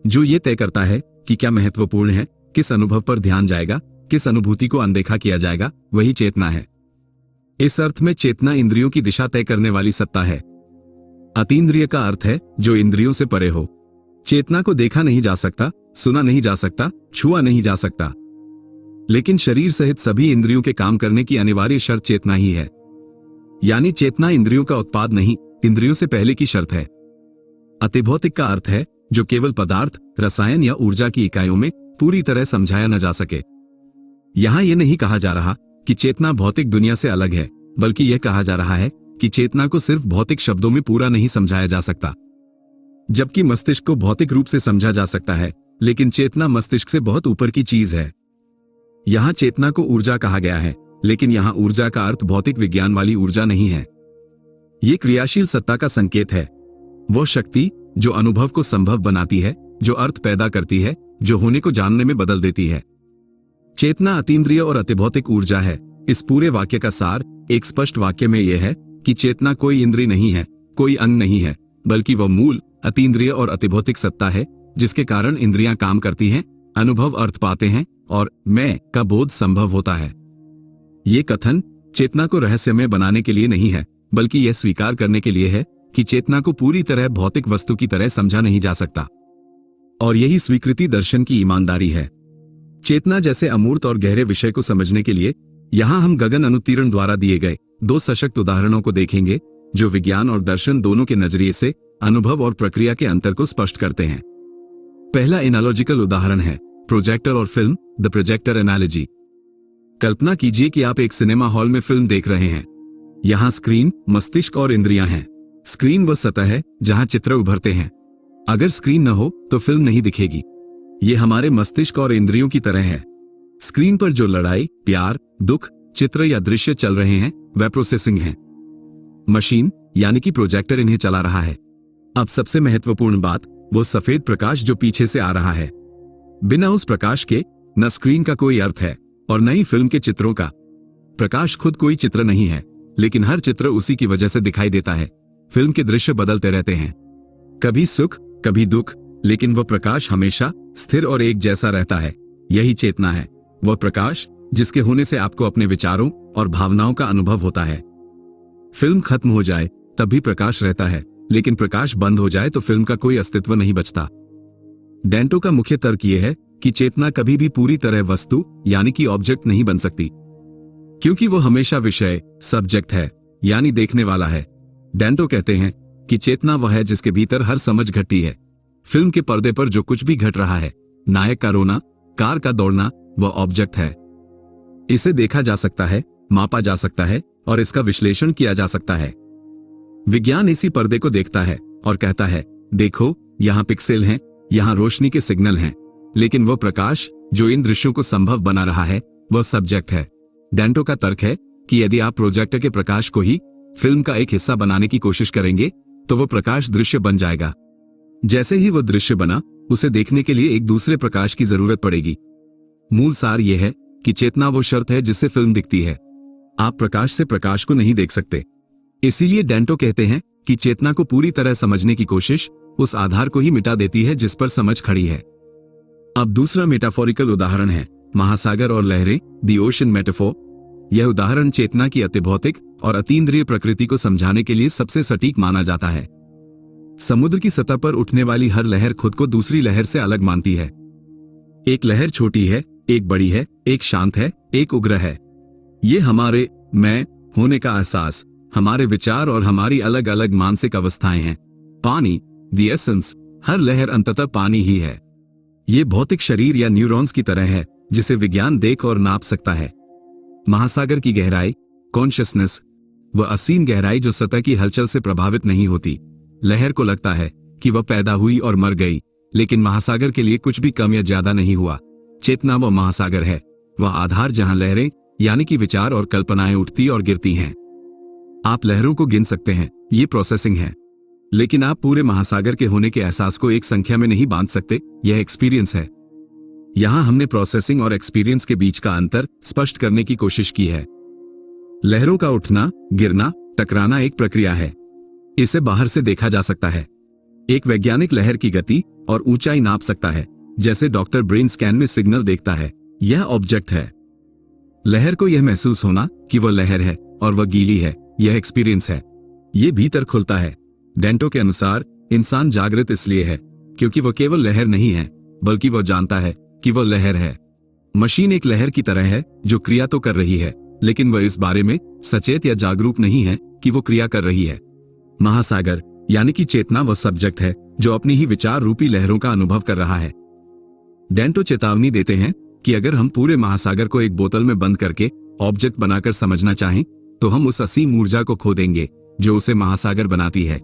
जो ये तय करता है कि क्या महत्वपूर्ण है, किस अनुभव पर ध्यान जाएगा, किस अनुभूति को अनदेखा किया जाएगा, वही चेतना है। इस अर्थ में चेतना इंद्रियों की दिशा तय करने वाली सत्ता है। अतीन्द्रिय का अर्थ है जो इंद्रियों से परे हो। चेतना को देखा नहीं जा सकता, सुना नहीं जा सकता, छुआ नहीं जा सकता, लेकिन शरीर सहित सभी इंद्रियों के काम करने की अनिवार्य शर्त चेतना ही है। यानी चेतना इंद्रियों का उत्पाद नहीं, इंद्रियों से पहले की शर्त है। अतिभौतिक का अर्थ है जो केवल पदार्थ, रसायन या ऊर्जा की इकाइयों में पूरी तरह समझाया न जा सके। यहां यह नहीं कहा जा रहा कि चेतना भौतिक दुनिया से अलग है, बल्कि यह कहा जा रहा है कि चेतना को सिर्फ भौतिक शब्दों में पूरा नहीं समझाया जा सकता। जबकि मस्तिष्क को भौतिक रूप से समझा जा सकता है, लेकिन चेतना मस्तिष्क से बहुत ऊपर की चीज है। यहां चेतना को ऊर्जा कहा गया है, लेकिन यहां ऊर्जा का अर्थ भौतिक विज्ञान वाली ऊर्जा नहीं है। यह क्रियाशील सत्ता का संकेत है, वो शक्ति जो अनुभव को संभव बनाती है, जो अर्थ पैदा करती है, जो होने को जानने में बदल देती है। चेतना अतीन्द्रिय और अतिभौतिक ऊर्जा है। इस पूरे वाक्य का सार एक स्पष्ट वाक्य में यह है कि चेतना कोई इंद्रिय नहीं है, कोई अंग नहीं है, बल्कि वह मूल अतीन्द्रिय और अतिभौतिक सत्ता है जिसके कारण इंद्रियां काम करती हैं, अनुभव अर्थ पाते हैं और मैं का बोध संभव होता है। ये कथन चेतना को रहस्यमय बनाने के लिए नहीं है, बल्कि यह स्वीकार करने के लिए है कि चेतना को पूरी तरह भौतिक वस्तु की तरह समझा नहीं जा सकता। और यही स्वीकृति दर्शन की ईमानदारी है। चेतना जैसे अमूर्त और गहरे विषय को समझने के लिए यहां हम गगन अनुतीर्ण द्वारा दिए गए दो सशक्त उदाहरणों को देखेंगे जो विज्ञान और दर्शन दोनों के नजरिए से अनुभव और प्रक्रिया के अंतर को स्पष्ट करते हैं। पहला एनालॉजिकल उदाहरण है प्रोजेक्टर और फिल्म, द प्रोजेक्टर एनालॉजी। कल्पना कीजिए कि आप एक सिनेमा हॉल में फिल्म देख रहे हैं। यहां स्क्रीन, मस्तिष्क और इंद्रियां हैं। स्क्रीन वह सतह है जहां चित्र उभरते हैं। अगर स्क्रीन न हो तो फिल्म नहीं दिखेगी। यह हमारे मस्तिष्क और इंद्रियों की तरह है। स्क्रीन पर जो लड़ाई, प्यार, दुख, चित्र या दृश्य चल रहे हैं वह प्रोसेसिंग है। मशीन यानी कि प्रोजेक्टर इन्हें चला रहा है। अब सबसे महत्वपूर्ण बात, वो सफेद प्रकाश जो पीछे से आ रहा है। बिना उस प्रकाश के न स्क्रीन का कोई अर्थ है और न ही फिल्म के चित्रों का। प्रकाश खुद कोई चित्र नहीं है, लेकिन हर चित्र उसी की वजह से दिखाई देता है। फिल्म के दृश्य बदलते रहते हैं, कभी सुख कभी दुख, लेकिन वह प्रकाश हमेशा स्थिर और एक जैसा रहता है। यही चेतना है, वह प्रकाश जिसके होने से आपको अपने विचारों और भावनाओं का अनुभव होता है। फिल्म खत्म हो जाए तब भी प्रकाश रहता है, लेकिन प्रकाश बंद हो जाए तो फिल्म का कोई अस्तित्व नहीं बचता। डेंटो का मुख्य तर्क यह है कि चेतना कभी भी पूरी तरह वस्तु यानी कि ऑब्जेक्ट नहीं बन सकती, क्योंकि वो हमेशा विषय, सब्जेक्ट है, यानी देखने वाला है। डेंटो कहते हैं कि चेतना वह है जिसके भीतर हर समझ घटती है। फिल्म के पर्दे पर जो कुछ भी घट रहा है, नायक का रोना, कार का दौड़ना, वह ऑब्जेक्ट है। इसे देखा जा सकता है, मापा जा सकता है और इसका विश्लेषण किया जा सकता है। विज्ञान इसी पर्दे को देखता है और कहता है, देखो यहां पिक्सेल हैं, यहां रोशनी के सिग्नल हैं, लेकिन वह प्रकाश जो इन दृश्यों को संभव बना रहा है वह सब्जेक्ट है। डेंटो का तर्क है कि यदि आप प्रोजेक्टर के प्रकाश को ही फिल्म का एक हिस्सा बनाने की कोशिश करेंगे तो वह प्रकाश दृश्य बन जाएगा। जैसे ही वह दृश्य बना, उसे देखने के लिए एक दूसरे प्रकाश की जरूरत पड़ेगी। मूल सार यह है कि चेतना वो शर्त है जिससे फिल्म दिखती है। आप प्रकाश से प्रकाश को नहीं देख सकते। इसीलिए डेंटो कहते हैं कि चेतना को पूरी तरह समझने की कोशिश उस आधार को ही मिटा देती है जिस पर समझ खड़ी है। अब दूसरा मेटाफोरिकल उदाहरण है महासागर और लहरें, दी ओशन मेटाफोर। यह उदाहरण चेतना की अतिभौतिक और अतीन्द्रिय प्रकृति को समझाने के लिए सबसे सटीक माना जाता है। समुद्र की सतह पर उठने वाली हर लहर खुद को दूसरी लहर से अलग मानती है। एक लहर छोटी है, एक बड़ी है, एक शांत है, एक उग्र है। ये हमारे मैं होने का एहसास, हमारे विचार और हमारी अलग अलग मानसिक अवस्थाएं हैं। पानी, दी एसेंस, हर लहर अंततः पानी ही है। ये भौतिक शरीर या न्यूरॉन्स की तरह है जिसे विज्ञान देख और नाप सकता है। महासागर की गहराई, कॉन्शियसनेस, वह असीम गहराई जो सतह की हलचल से प्रभावित नहीं होती। लहर को लगता है कि वह पैदा हुई और मर गई, लेकिन महासागर के लिए कुछ भी कम या ज्यादा नहीं हुआ। चेतना वह महासागर है, वह आधार जहां लहरें यानी कि विचार और कल्पनाएं उठती और गिरती हैं। आप लहरों को गिन सकते हैं, ये प्रोसेसिंग है, लेकिन आप पूरे महासागर के होने के एहसास को एक संख्या में नहीं बांध सकते। यह एक्सपीरियंस है। यहां हमने प्रोसेसिंग और एक्सपीरियंस के बीच का अंतर स्पष्ट करने की कोशिश की है। लहरों का उठना, गिरना, टकराना एक प्रक्रिया है। इसे बाहर से देखा जा सकता है। एक वैज्ञानिक लहर की गति और ऊंचाई नाप सकता है, जैसे डॉक्टर ब्रेन स्कैन में सिग्नल देखता है। यह ऑब्जेक्ट है। लहर को यह महसूस होना कि वह लहर है और वह गीली है, यह एक्सपीरियंस है। यह भीतर खुलता है। डेंटो के अनुसार इंसान जागृत इसलिए है क्योंकि वह केवल लहर नहीं है, बल्कि वह जानता है कि वह लहर है। मशीन एक लहर की तरह है जो क्रिया तो कर रही है, लेकिन वह इस बारे में सचेत या जागरूक नहीं है कि वो क्रिया कर रही है। महासागर यानी कि चेतना वह सब्जेक्ट है जो अपनी ही विचार रूपी लहरों का अनुभव कर रहा है। डेंटो चेतावनी देते हैं कि अगर हम पूरे महासागर को एक बोतल में बंद करके ऑब्जेक्ट बनाकर समझना चाहें तो हम उस असीम ऊर्जा को खो देंगे जो उसे महासागर बनाती है।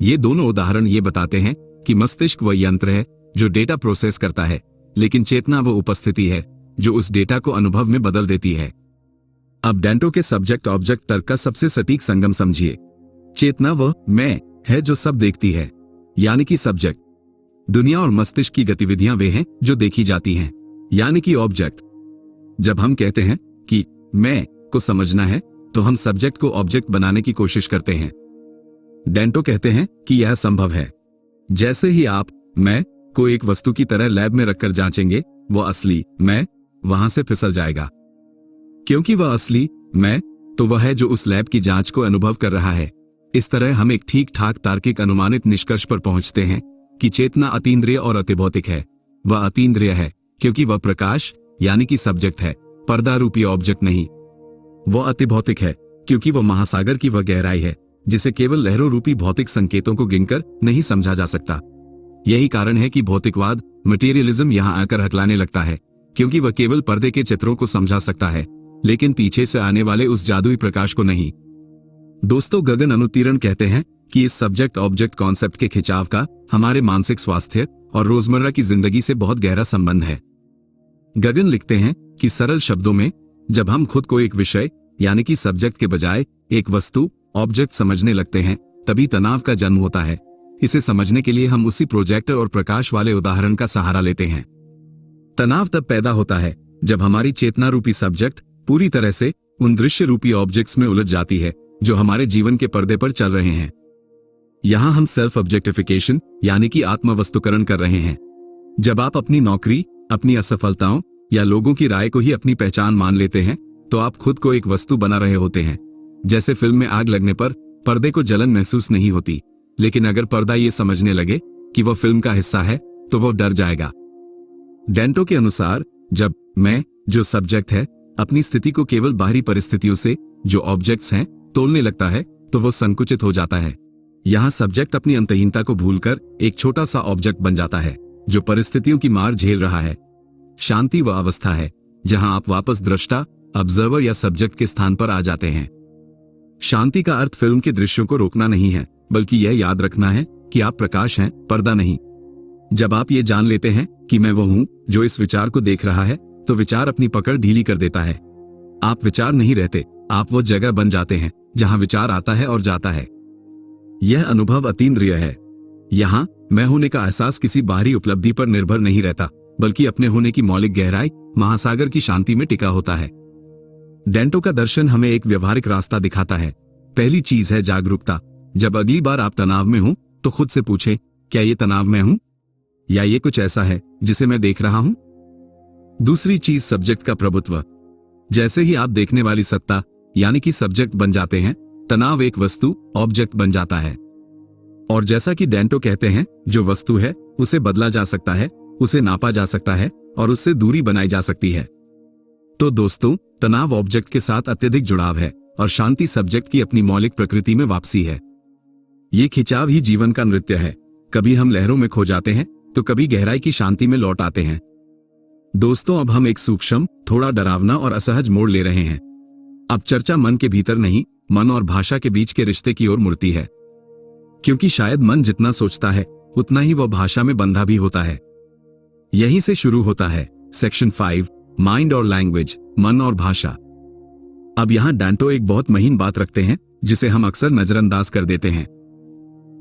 ये दोनों उदाहरण ये बताते हैं कि मस्तिष्क वह यंत्र है जो डेटा प्रोसेस करता है, लेकिन चेतना वो उपस्थिति है जो उस डेटा को अनुभव में बदल देती है। अब डेंटो के सब्जेक्ट ऑब्जेक्ट तर्क का सबसे सटीक संगम समझिए। चेतना वह मैं है जो सब देखती है, यानी कि सब्जेक्ट। दुनिया और मस्तिष्क की गतिविधियां वे हैं जो देखी जाती हैं, यानी कि ऑब्जेक्ट। जब हम कहते हैं कि मैं को समझना है तो हम सब्जेक्ट को ऑब्जेक्ट बनाने की कोशिश करते हैं। डेंटो कहते हैं कि यह संभव है। जैसे ही आप मैं को एक वस्तु की तरह लैब में रखकर जांचेंगे, वो असली मैं वहां से फिसल जाएगा। क्योंकि वह असली मैं तो वह है जो उस लैब की जांच को अनुभव कर रहा है। इस तरह हम एक ठीक ठाक तार्किक अनुमानित निष्कर्ष पर पहुंचते हैं कि चेतना अतीन्द्रिय और अतिभौतिक है। वह अतीन्द्रिय है क्योंकि वह प्रकाश यानी कि सब्जेक्ट है, पर्दा रूपी ऑब्जेक्ट नहीं। वह अतिभौतिक है क्योंकि वह महासागर की वह गहराई है जिसे केवल लहरों रूपी भौतिक संकेतों को गिनकर नहीं समझा जा सकता। यही कारण है कि भौतिकवाद, मटेरियलिज्म यहां आकर हकलाने लगता है, क्योंकि वह केवल पर्दे के चित्रों को समझा सकता है, लेकिन पीछे से आने वाले उस जादुई प्रकाश को नहीं। दोस्तों, गगन अनुत्तीर्ण कहते हैं कि इस सब्जेक्ट ऑब्जेक्ट कॉन्सेप्ट के खिंचाव का हमारे मानसिक स्वास्थ्य और रोजमर्रा की जिंदगी से बहुत गहरा संबंध है। गगन लिखते हैं कि सरल शब्दों में, जब हम खुद को एक विषय यानी कि सब्जेक्ट के बजाय एक वस्तु ऑब्जेक्ट समझने लगते हैं, तभी तनाव का जन्म होता है। इसे समझने के लिए हम उसी प्रोजेक्टर और प्रकाश वाले उदाहरण का सहारा लेते हैं। तनाव तब पैदा होता है जब हमारी चेतना रूपी सब्जेक्ट पूरी तरह से उन दृश्य रूपी ऑब्जेक्ट्स में उलझ जाती है जो हमारे जीवन के पर्दे पर चल रहे हैं। यहां हम सेल्फ ऑब्जेक्टिफिकेशन यानी कि आत्मवस्तुकरण कर रहे हैं। जब आप अपनी नौकरी, अपनी असफलताओं या लोगों की राय को ही अपनी पहचान मान लेते हैं, तो आप खुद को एक वस्तु बना रहे होते हैं। जैसे फिल्म में आग लगने पर पर्दे को जलन महसूस नहीं होती, लेकिन अगर पर्दा ये समझने लगे कि वह फिल्म का हिस्सा है तो वह डर जाएगा। डेंटो के अनुसार जब मैं, जो सब्जेक्ट है, अपनी स्थिति को केवल बाहरी परिस्थितियों से, जो ऑब्जेक्ट्स हैं, तोलने लगता है तो वह संकुचित हो जाता है। यहां सब्जेक्ट अपनी अंतहीनता को भूलकर एक छोटा सा ऑब्जेक्ट बन जाता है जो परिस्थितियों की मार झेल रहा है। शांति वह अवस्था है जहां आप वापस दृष्टा, ऑब्जर्वर या सब्जेक्ट के स्थान पर आ जाते हैं। शांति का अर्थ फिल्म के दृश्यों को रोकना नहीं है, बल्कि यह याद रखना है कि आप प्रकाश हैं, पर्दा नहीं। जब आप ये जान लेते हैं कि मैं वो हूं जो इस विचार को देख रहा है, तो विचार अपनी पकड़ ढीली कर देता है। आप विचार नहीं रहते, आप वो जगह बन जाते हैं जहां विचार आता है और जाता है। यह अनुभव अतीन्द्रिय है। यहां मैं होने का एहसास किसी बाहरी उपलब्धि पर निर्भर नहीं रहता, बल्कि अपने होने की मौलिक गहराई, महासागर की शांति में टिका होता है। डेंटो का दर्शन हमें एक व्यवहारिक रास्ता दिखाता है। पहली चीज है जागरूकता। जब अगली बार आप तनाव में हो तो खुद से पूछें, क्या ये तनाव में हूं या ये कुछ ऐसा है जिसे मैं देख रहा हूं? दूसरी चीज सब्जेक्ट का प्रभुत्व। जैसे ही आप देखने वाली सत्ता यानी कि सब्जेक्ट बन जाते हैं, तनाव एक वस्तु, ऑब्जेक्ट बन जाता है। और जैसा कि डेंटो कहते हैं, जो वस्तु है उसे बदला जा सकता है, उसे नापा जा सकता है और उससे दूरी बनाई जा सकती है। तो दोस्तों, तनाव ऑब्जेक्ट के साथ अत्यधिक जुड़ाव है और शांति सब्जेक्ट की अपनी मौलिक प्रकृति में वापसी है। ये खिंचाव ही जीवन का नृत्य है। कभी हम लहरों में खो जाते हैं तो कभी गहराई की शांति में लौट आते हैं। दोस्तों, अब हम एक सूक्ष्म, थोड़ा डरावना और असहज मोड़ ले रहे हैं। अब चर्चा मन के भीतर नहीं, मन और भाषा के बीच के रिश्ते की ओर मुड़ती है। क्योंकि शायद मन जितना सोचता है उतना ही वह भाषा में बंधा भी होता है। यहीं से शुरू होता है सेक्शन 5, माइंड और लैंग्वेज, मन और भाषा। अब यहां डेंटो एक बहुत महीन बात रखते हैं जिसे हम अक्सर नजरअंदाज कर देते हैं।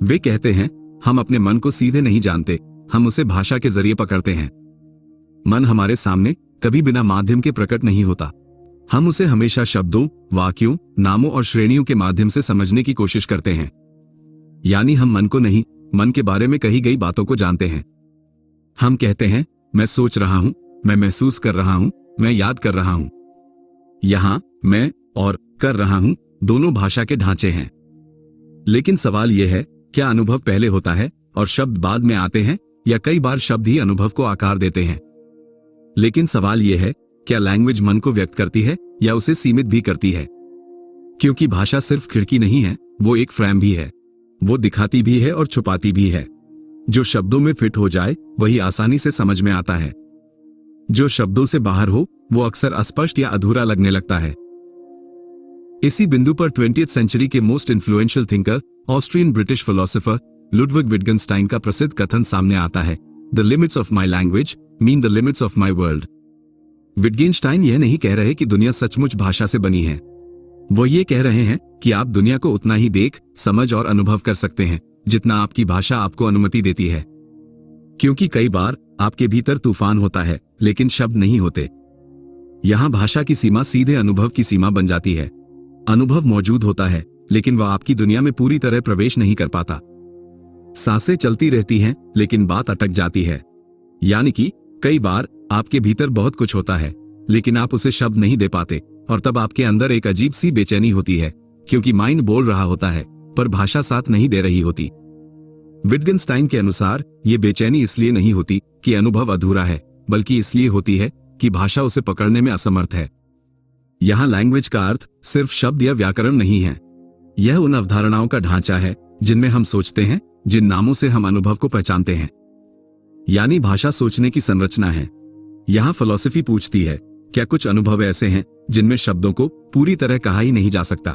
वे कहते हैं, हम अपने मन को सीधे नहीं जानते, हम उसे भाषा के जरिए पकड़ते हैं। मन हमारे सामने कभी बिना माध्यम के प्रकट नहीं होता। हम उसे हमेशा शब्दों, वाक्यों, नामों और श्रेणियों के माध्यम से समझने की कोशिश करते हैं। यानी हम मन को नहीं, मन के बारे में कही गई बातों को जानते हैं। हम कहते हैं, मैं सोच रहा हूं, मैं महसूस कर रहा हूं, मैं याद कर रहा हूं। यहां मैं और कर रहा हूं दोनों भाषा के ढांचे हैं। लेकिन सवाल यह है, क्या अनुभव पहले होता है और शब्द बाद में आते हैं, या कई बार शब्द ही अनुभव को आकार देते हैं? लेकिन सवाल यह है, क्या लैंग्वेज मन को व्यक्त करती है या उसे सीमित भी करती है? क्योंकि भाषा सिर्फ खिड़की नहीं है, वो एक फ्रेम भी है। वो दिखाती भी है और छुपाती भी है। जो शब्दों में फिट हो जाए वही आसानी से समझ में आता है। जो शब्दों से बाहर हो वो अक्सर अस्पष्ट या अधूरा लगने लगता है। इसी बिंदु पर 20th सेंचुरी के most influential thinker, Austrian British philosopher Ludwig Wittgenstein का प्रसिद्ध कथन सामने आता है, the limits of my language mean the limits of my world. Wittgenstein यह नहीं कह रहे कि दुनिया सचमुच भाषा से बनी है। वो ये कह रहे हैं कि आप दुनिया को उतना ही देख, समझ और अनुभव कर सकते हैं जितना आपकी भाषा आपको अनुमति देती है। क्योंकि कई बार आपके भीतर तूफान होता है लेकिन शब्द नहीं होते। यहां भाषा की सीमा सीधे अनुभव की सीमा बन जाती है। अनुभव मौजूद होता है लेकिन वह आपकी दुनिया में पूरी तरह प्रवेश नहीं कर पाता। सांसें चलती रहती हैं लेकिन बात अटक जाती है। यानी कि कई बार आपके भीतर बहुत कुछ होता है लेकिन आप उसे शब्द नहीं दे पाते, और तब आपके अंदर एक अजीब सी बेचैनी होती है, क्योंकि माइंड बोल रहा होता है पर भाषा साथ नहीं दे रही होती। विटगेनस्टाइन के अनुसार ये बेचैनी इसलिए नहीं होती कि अनुभव अधूरा है, बल्कि इसलिए होती है कि भाषा उसे पकड़ने में असमर्थ है। यहां लैंग्वेज का अर्थ सिर्फ शब्द या व्याकरण नहीं है। यह उन अवधारणाओं का ढांचा है जिनमें हम सोचते हैं, जिन नामों से हम अनुभव को पहचानते हैं। यानी भाषा सोचने की संरचना है। यहां फिलॉसफी पूछती है, क्या कुछ अनुभव ऐसे हैं जिनमें शब्दों को पूरी तरह कहा ही नहीं जा सकता?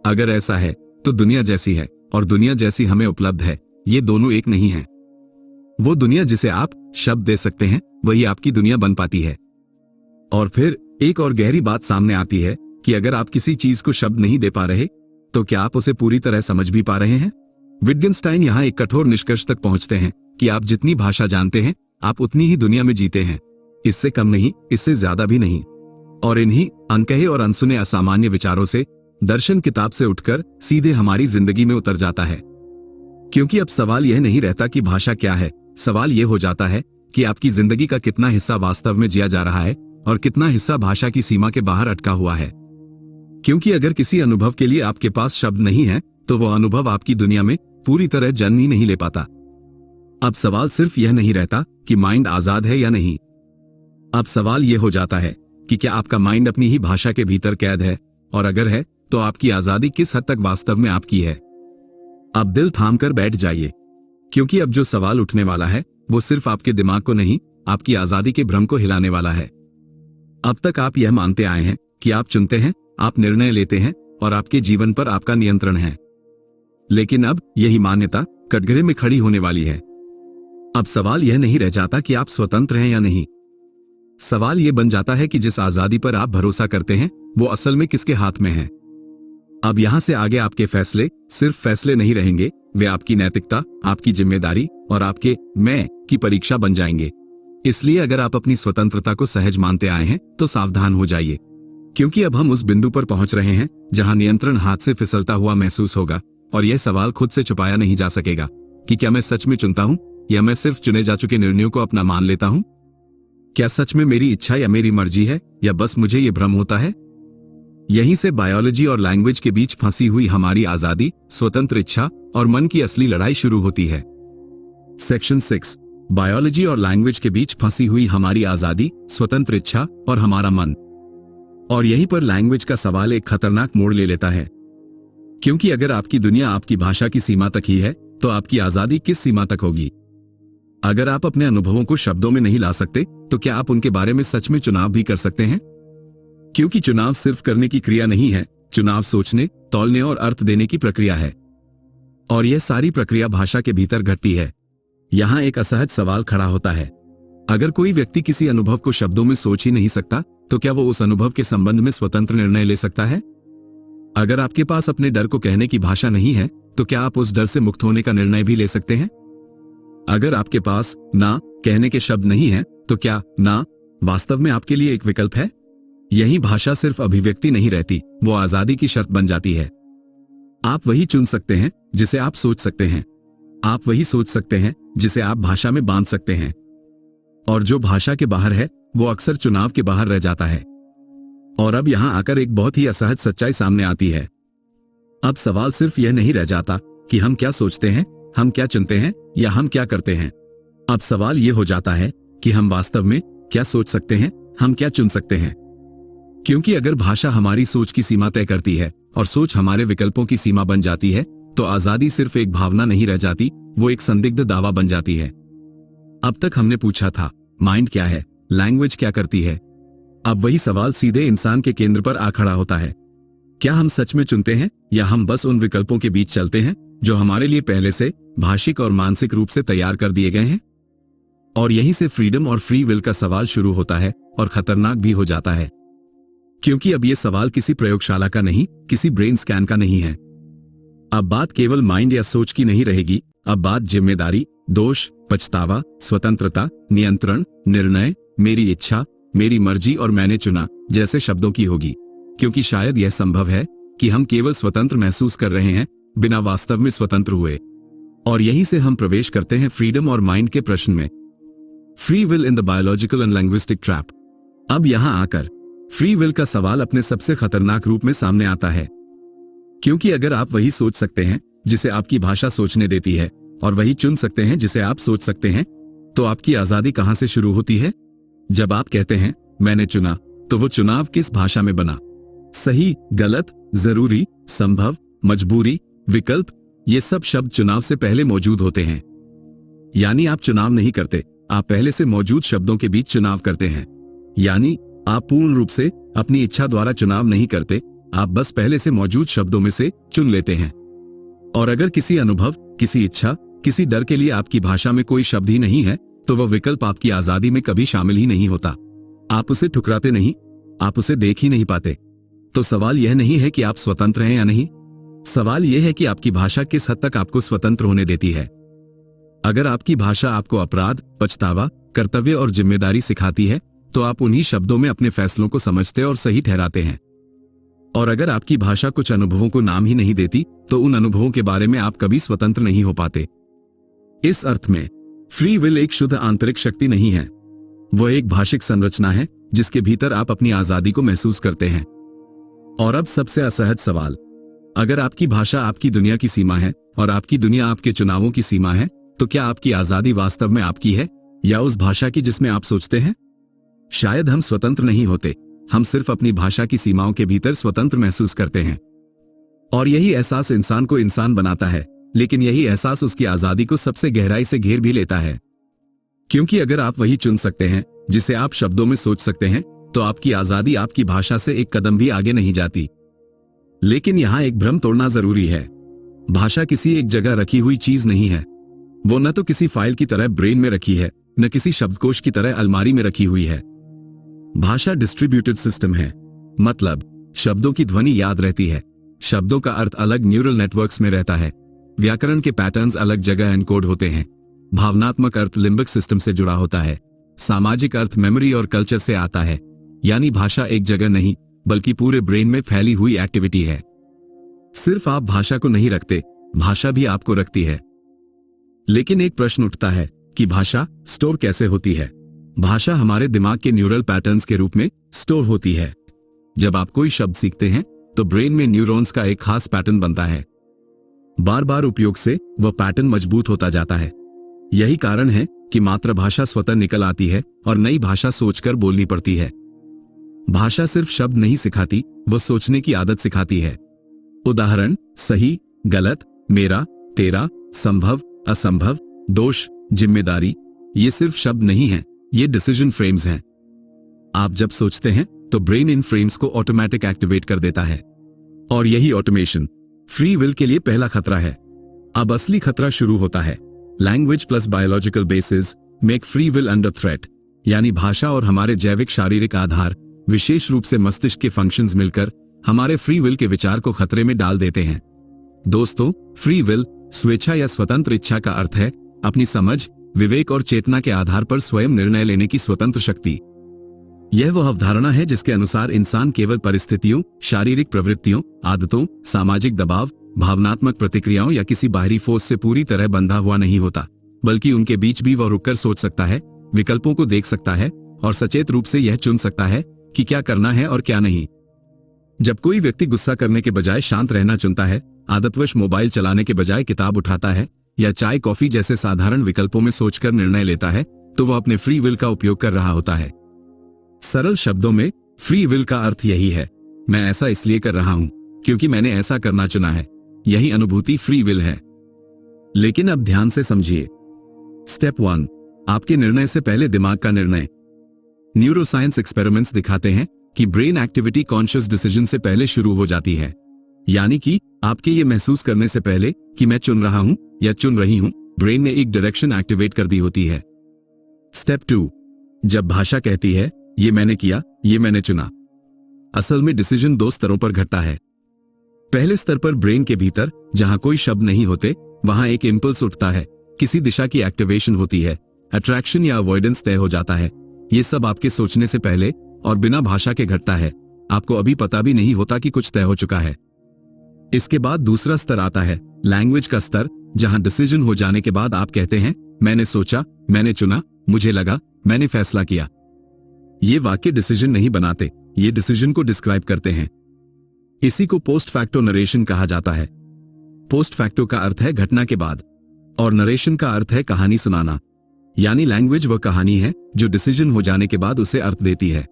अगर ऐसा है तो दुनिया जैसी है और दुनिया जैसी हमें उपलब्ध है, ये दोनों एक नहीं है। वो दुनिया जिसे आप शब्द दे सकते हैं, वही आपकी दुनिया बन पाती है। और फिर एक और गहरी बात सामने आती है कि अगर आप किसी चीज को शब्द नहीं दे पा रहे, तो क्या आप उसे पूरी तरह समझ भी पा रहे हैं? विटगेनस्टाइन यहाँ एक कठोर निष्कर्ष तक पहुंचते हैं कि आप जितनी भाषा जानते हैं, आप उतनी ही दुनिया में जीते हैं। इससे कम नहीं, इससे ज्यादा भी नहीं। और इन्हीं अनकहे और अनसुने असामान्य विचारों से दर्शन किताब से उठकर सीधे हमारी जिंदगी में उतर जाता है। क्योंकि अब सवाल यह नहीं रहता कि भाषा क्या है, सवाल यह हो जाता है कि आपकी जिंदगी का कितना हिस्सा वास्तव में जिया जा रहा है और कितना हिस्सा भाषा की सीमा के बाहर अटका हुआ है। क्योंकि अगर किसी अनुभव के लिए आपके पास शब्द नहीं है, तो वह अनुभव आपकी दुनिया में पूरी तरह जन्म ही नहीं ले पाता। अब सवाल सिर्फ यह नहीं रहता कि माइंड आजाद है या नहीं। अब सवाल यह हो जाता है कि क्या आपका माइंड अपनी ही भाषा के भीतर कैद है, और अगर है तो आपकी आजादी किस हद तक वास्तव में आपकी है। अब दिल थाम कर बैठ जाइए, क्योंकि अब जो सवाल उठने वाला है वो सिर्फ आपके दिमाग को नहीं, आपकी आजादी के भ्रम को हिलाने वाला है। अब तक आप यह मानते आए हैं कि आप चुनते हैं, आप निर्णय लेते हैं और आपके जीवन पर आपका नियंत्रण है। लेकिन अब यही मान्यता कटघरे में खड़ी होने वाली है। अब सवाल यह नहीं रह जाता कि आप स्वतंत्र हैं या नहीं। सवाल यह बन जाता है कि जिस आजादी पर आप भरोसा करते हैं, वो असल में किसके हाथ में है। अब यहां से आगे आपके फैसले सिर्फ फैसले नहीं रहेंगे, वे आपकी नैतिकता, आपकी जिम्मेदारी और आपके मैं की परीक्षा बन जाएंगे। इसलिए अगर आप अपनी स्वतंत्रता को सहज मानते आए हैं, तो सावधान हो जाइए, क्योंकि अब हम उस बिंदु पर पहुंच रहे हैं जहां नियंत्रण हाथ से फिसलता हुआ महसूस होगा, और यह सवाल खुद से छुपाया नहीं जा सकेगा कि क्या मैं सच में चुनता हूं या मैं सिर्फ चुने जा चुके निर्णयों को अपना मान लेता हूं। क्या सच में मेरी इच्छा या मेरी मर्जी है, या बस मुझे यह भ्रम होता है। यहीं से बायोलॉजी और लैंग्वेज के बीच फंसी हुई हमारी आजादी, स्वतंत्र इच्छा और मन की असली लड़ाई शुरू होती है। सेक्शन 6, बायोलॉजी और लैंग्वेज के बीच फंसी हुई हमारी आजादी, स्वतंत्र इच्छा और हमारा मन। और यहीं पर लैंग्वेज का सवाल एक खतरनाक मोड़ ले लेता है, क्योंकि अगर आपकी दुनिया आपकी भाषा की सीमा तक ही है, तो आपकी आजादी किस सीमा तक होगी। अगर आप अपने अनुभवों को शब्दों में नहीं ला सकते, तो क्या आप उनके बारे में सच में चुनाव भी कर सकते हैं? क्योंकि चुनाव सिर्फ करने की क्रिया नहीं है, चुनाव सोचने, तौलने और अर्थ देने की प्रक्रिया है। और यह सारी प्रक्रिया भाषा के भीतर घटती है। यहां एक असहज सवाल खड़ा होता है, अगर कोई व्यक्ति किसी अनुभव को शब्दों में सोच ही नहीं सकता, तो क्या वो उस अनुभव के संबंध में स्वतंत्र निर्णय ले सकता है? अगर आपके पास अपने डर को कहने की भाषा नहीं है, तो क्या आप उस डर से मुक्त होने का निर्णय भी ले सकते हैं? अगर आपके पास ना कहने के शब्द नहीं है, तो क्या ना वास्तव में आपके लिए एक विकल्प है? यही भाषा सिर्फ अभिव्यक्ति नहीं रहती, वो आजादी की शर्त बन जाती है। आप वही चुन सकते हैं जिसे आप सोच सकते हैं। आप वही सोच सकते हैं जिसे आप भाषा में बांध सकते हैं। और जो भाषा के बाहर है, वो अक्सर चुनाव के बाहर रह जाता है। और अब यहां आकर एक बहुत ही असहज सच्चाई सामने आती है। अब सवाल सिर्फ यह नहीं रह जाता कि हम क्या सोचते हैं, हम क्या चुनते हैं या हम क्या करते हैं। अब सवाल यह हो जाता है कि हम वास्तव में क्या सोच सकते हैं, हम क्या चुन सकते हैं। क्योंकि अगर भाषा हमारी सोच की सीमा तय करती है और सोच हमारे विकल्पों की सीमा बन जाती है, तो आजादी सिर्फ एक भावना नहीं रह जाती, वो एक संदिग्ध दावा बन जाती है। अब तक हमने पूछा था, माइंड क्या है, लैंग्वेज क्या करती है। अब वही सवाल सीधे इंसान के केंद्र पर आ खड़ा होता है। क्या हम सच में चुनते हैं, या हम बस उन विकल्पों के बीच चलते हैं जो हमारे लिए पहले से भाषिक और मानसिक रूप से तैयार कर दिए गए हैं। और यहीं से फ्रीडम और फ्री विल का सवाल शुरू होता है, और खतरनाक भी हो जाता है। क्योंकि अब यह सवाल किसी प्रयोगशाला का नहीं, किसी ब्रेन स्कैन का नहीं है। अब बात केवल माइंड या सोच की नहीं रहेगी, अब बात जिम्मेदारी, दोष, पछतावा, स्वतंत्रता, नियंत्रण, निर्णय, मेरी इच्छा, मेरी मर्जी और मैंने चुना जैसे शब्दों की होगी। क्योंकि शायद यह संभव है कि हम केवल स्वतंत्र महसूस कर रहे हैं, बिना वास्तव में स्वतंत्र हुए। और यहीं से हम प्रवेश करते हैं फ्रीडम और माइंड के प्रश्न में। Free will in the biological and linguistic trap. अब यहां आकर फ्री विल का सवाल अपने सबसे खतरनाक रूप में सामने आता है। क्योंकि अगर आप वही सोच सकते हैं जिसे आपकी भाषा सोचने देती है, और वही चुन सकते हैं जिसे आप सोच सकते हैं, तो आपकी आजादी कहां से शुरू होती है? जब आप कहते हैं मैंने चुना, तो वो चुनाव किस भाषा में बना? सही, गलत, जरूरी, संभव, मजबूरी, विकल्प, ये सब शब्द चुनाव से पहले मौजूद होते हैं। यानी आप चुनाव नहीं करते, आप पहले से मौजूद शब्दों के बीच चुनाव करते हैं। यानी आप पूर्ण रूप से अपनी इच्छा द्वारा चुनाव नहीं करते, आप बस पहले से मौजूद शब्दों में से चुन लेते हैं। और अगर किसी अनुभव, किसी इच्छा, किसी डर के लिए आपकी भाषा में कोई शब्द ही नहीं है, तो वह विकल्प आपकी आजादी में कभी शामिल ही नहीं होता। आप उसे ठुकराते नहीं, आप उसे देख ही नहीं पाते। तो सवाल यह नहीं है कि आप स्वतंत्र हैं या नहीं, सवाल यह है कि आपकी भाषा किस हद तक आपको स्वतंत्र होने देती है। अगर आपकी भाषा आपको अपराध, पछतावा, कर्तव्य और जिम्मेदारी सिखाती है तो आप उन्हीं शब्दों में अपने फैसलों को समझते और सही ठहराते हैं। और अगर आपकी भाषा कुछ अनुभवों को नाम ही नहीं देती तो उन अनुभवों के बारे में आप कभी स्वतंत्र नहीं हो पाते। इस अर्थ में फ्री विल एक शुद्ध आंतरिक शक्ति नहीं है, वह एक भाषिक संरचना है जिसके भीतर आप अपनी आजादी को महसूस करते हैं। और अब सबसे असहज सवाल, अगर आपकी भाषा आपकी दुनिया की सीमा है और आपकी दुनिया आपके चुनावों की सीमा है, तो क्या आपकी आजादी वास्तव में आपकी है या उस भाषा की जिसमें आप सोचते हैं? शायद हम स्वतंत्र नहीं होते, हम सिर्फ अपनी भाषा की सीमाओं के भीतर स्वतंत्र महसूस करते हैं। और यही एहसास इंसान को इंसान बनाता है, लेकिन यही एहसास उसकी आजादी को सबसे गहराई से घेर भी लेता है। क्योंकि अगर आप वही चुन सकते हैं जिसे आप शब्दों में सोच सकते हैं, तो आपकी आजादी आपकी भाषा से एक कदम भी आगे नहीं जाती। लेकिन यहां एक भ्रम तोड़ना जरूरी है। भाषा किसी एक जगह रखी हुई चीज नहीं है। वो न तो किसी फाइल की तरह ब्रेन में रखी है, न किसी शब्दकोश की तरह अलमारी में रखी हुई है। भाषा डिस्ट्रीब्यूटेड सिस्टम है, मतलब शब्दों की ध्वनि याद रहती है, शब्दों का अर्थ अलग न्यूरल नेटवर्क्स में रहता है, व्याकरण के पैटर्न्स अलग जगह एनकोड होते हैं, भावनात्मक अर्थ लिम्बिक सिस्टम से जुड़ा होता है, सामाजिक अर्थ मेमोरी और कल्चर से आता है। यानी भाषा एक जगह नहीं बल्कि पूरे ब्रेन में फैली हुई एक्टिविटी है। सिर्फ आप भाषा को नहीं रखते, भाषा भी आपको रखती है। लेकिन एक प्रश्न उठता है कि भाषा स्टोर कैसे होती है? भाषा हमारे दिमाग के न्यूरल पैटर्न्स के रूप में स्टोर होती है। जब आप कोई शब्द सीखते हैं तो ब्रेन में न्यूरॉन्स का एक खास पैटर्न बनता है। बार बार उपयोग से वह पैटर्न मजबूत होता जाता है। यही कारण है कि मातृभाषा स्वतः निकल आती है और नई भाषा सोचकर बोलनी पड़ती है। भाषा सिर्फ शब्द नहीं सिखाती, वह सोचने की आदत सिखाती है। उदाहरण, सही, गलत, मेरा, तेरा, संभव, असंभव, दोष, जिम्मेदारी, ये सिर्फ शब्द नहीं हैं, ये डिसीजन फ्रेम्स हैं। आप जब सोचते हैं तो ब्रेन इन फ्रेम्स को ऑटोमेटिक एक्टिवेट कर देता है। और यही ऑटोमेशन फ्री विल के लिए पहला खतरा है। अब असली खतरा शुरू होता है। Language plus biological basis make free will under threat, यानी भाषा और हमारे जैविक शारीरिक आधार, विशेष रूप से मस्तिष्क के फंक्शंस मिलकर हमारे फ्री विल के विचार को खतरे में डाल देते हैं। दोस्तों, फ्री विल, स्वेच्छा या स्वतंत्र इच्छा का अर्थ है अपनी समझ, विवेक और चेतना के आधार पर स्वयं निर्णय लेने की स्वतंत्र शक्ति। यह वह अवधारणा है जिसके अनुसार इंसान केवल परिस्थितियों, शारीरिक प्रवृत्तियों, आदतों, सामाजिक दबाव, भावनात्मक प्रतिक्रियाओं या किसी बाहरी फोर्स से पूरी तरह बंधा हुआ नहीं होता, बल्कि उनके बीच भी वह रुककर सोच सकता है, विकल्पों को देख सकता है और सचेत रूप से यह चुन सकता है कि क्या करना है और क्या नहीं। जब कोई व्यक्ति गुस्सा करने के बजाय शांत रहना चुनता है, आदतवश मोबाइल चलाने के बजाय किताब उठाता है या चाय कॉफी जैसे साधारण विकल्पों में सोचकर निर्णय लेता है, तो वह अपने फ्री विल का उपयोग कर रहा होता है। सरल शब्दों में फ्री विल का अर्थ यही है, मैं ऐसा इसलिए कर रहा हूं क्योंकि मैंने ऐसा करना चुना है। यही अनुभूति फ्री विल है। लेकिन अब ध्यान से समझिए। स्टेप 1, आपके निर्णय से पहले दिमाग का निर्णय। न्यूरोसाइंस एक्सपेरिमेंट्स दिखाते हैं कि ब्रेन एक्टिविटी कॉन्शियस डिसीजन से पहले शुरू हो जाती है। यानी कि आपके ये महसूस करने से पहले कि मैं चुन रहा हूं या चुन रही हूं, ब्रेन ने एक डायरेक्शन एक्टिवेट कर दी होती है। स्टेप 2, जब भाषा कहती है ये मैंने किया, ये मैंने चुना, असल में डिसीजन 2 स्तरों पर घटता है। पहले स्तर पर ब्रेन के भीतर, जहां कोई शब्द नहीं होते, वहां एक इंपल्स उठता है, किसी दिशा की एक्टिवेशन होती है, अट्रैक्शन या अवॉइडेंस तय हो जाता है। ये सब आपके सोचने से पहले और बिना भाषा के घटता है। आपको अभी पता भी नहीं होता कि कुछ तय हो चुका है। इसके बाद दूसरा स्तर आता है, लैंग्वेज का स्तर, जहां डिसीजन हो जाने के बाद आप कहते हैं मैंने सोचा, मैंने चुना, मुझे लगा, मैंने फैसला किया। ये वाक्य डिसीजन नहीं बनाते, ये डिसीजन को डिस्क्राइब करते हैं। इसी को पोस्ट फैक्टो नरेशन कहा जाता है। पोस्ट फैक्टो का अर्थ है घटना के बाद और नरेशन का अर्थ है कहानी सुनाना। यानी लैंग्वेज वह कहानी है जो डिसीजन हो जाने के बाद उसे अर्थ देती है।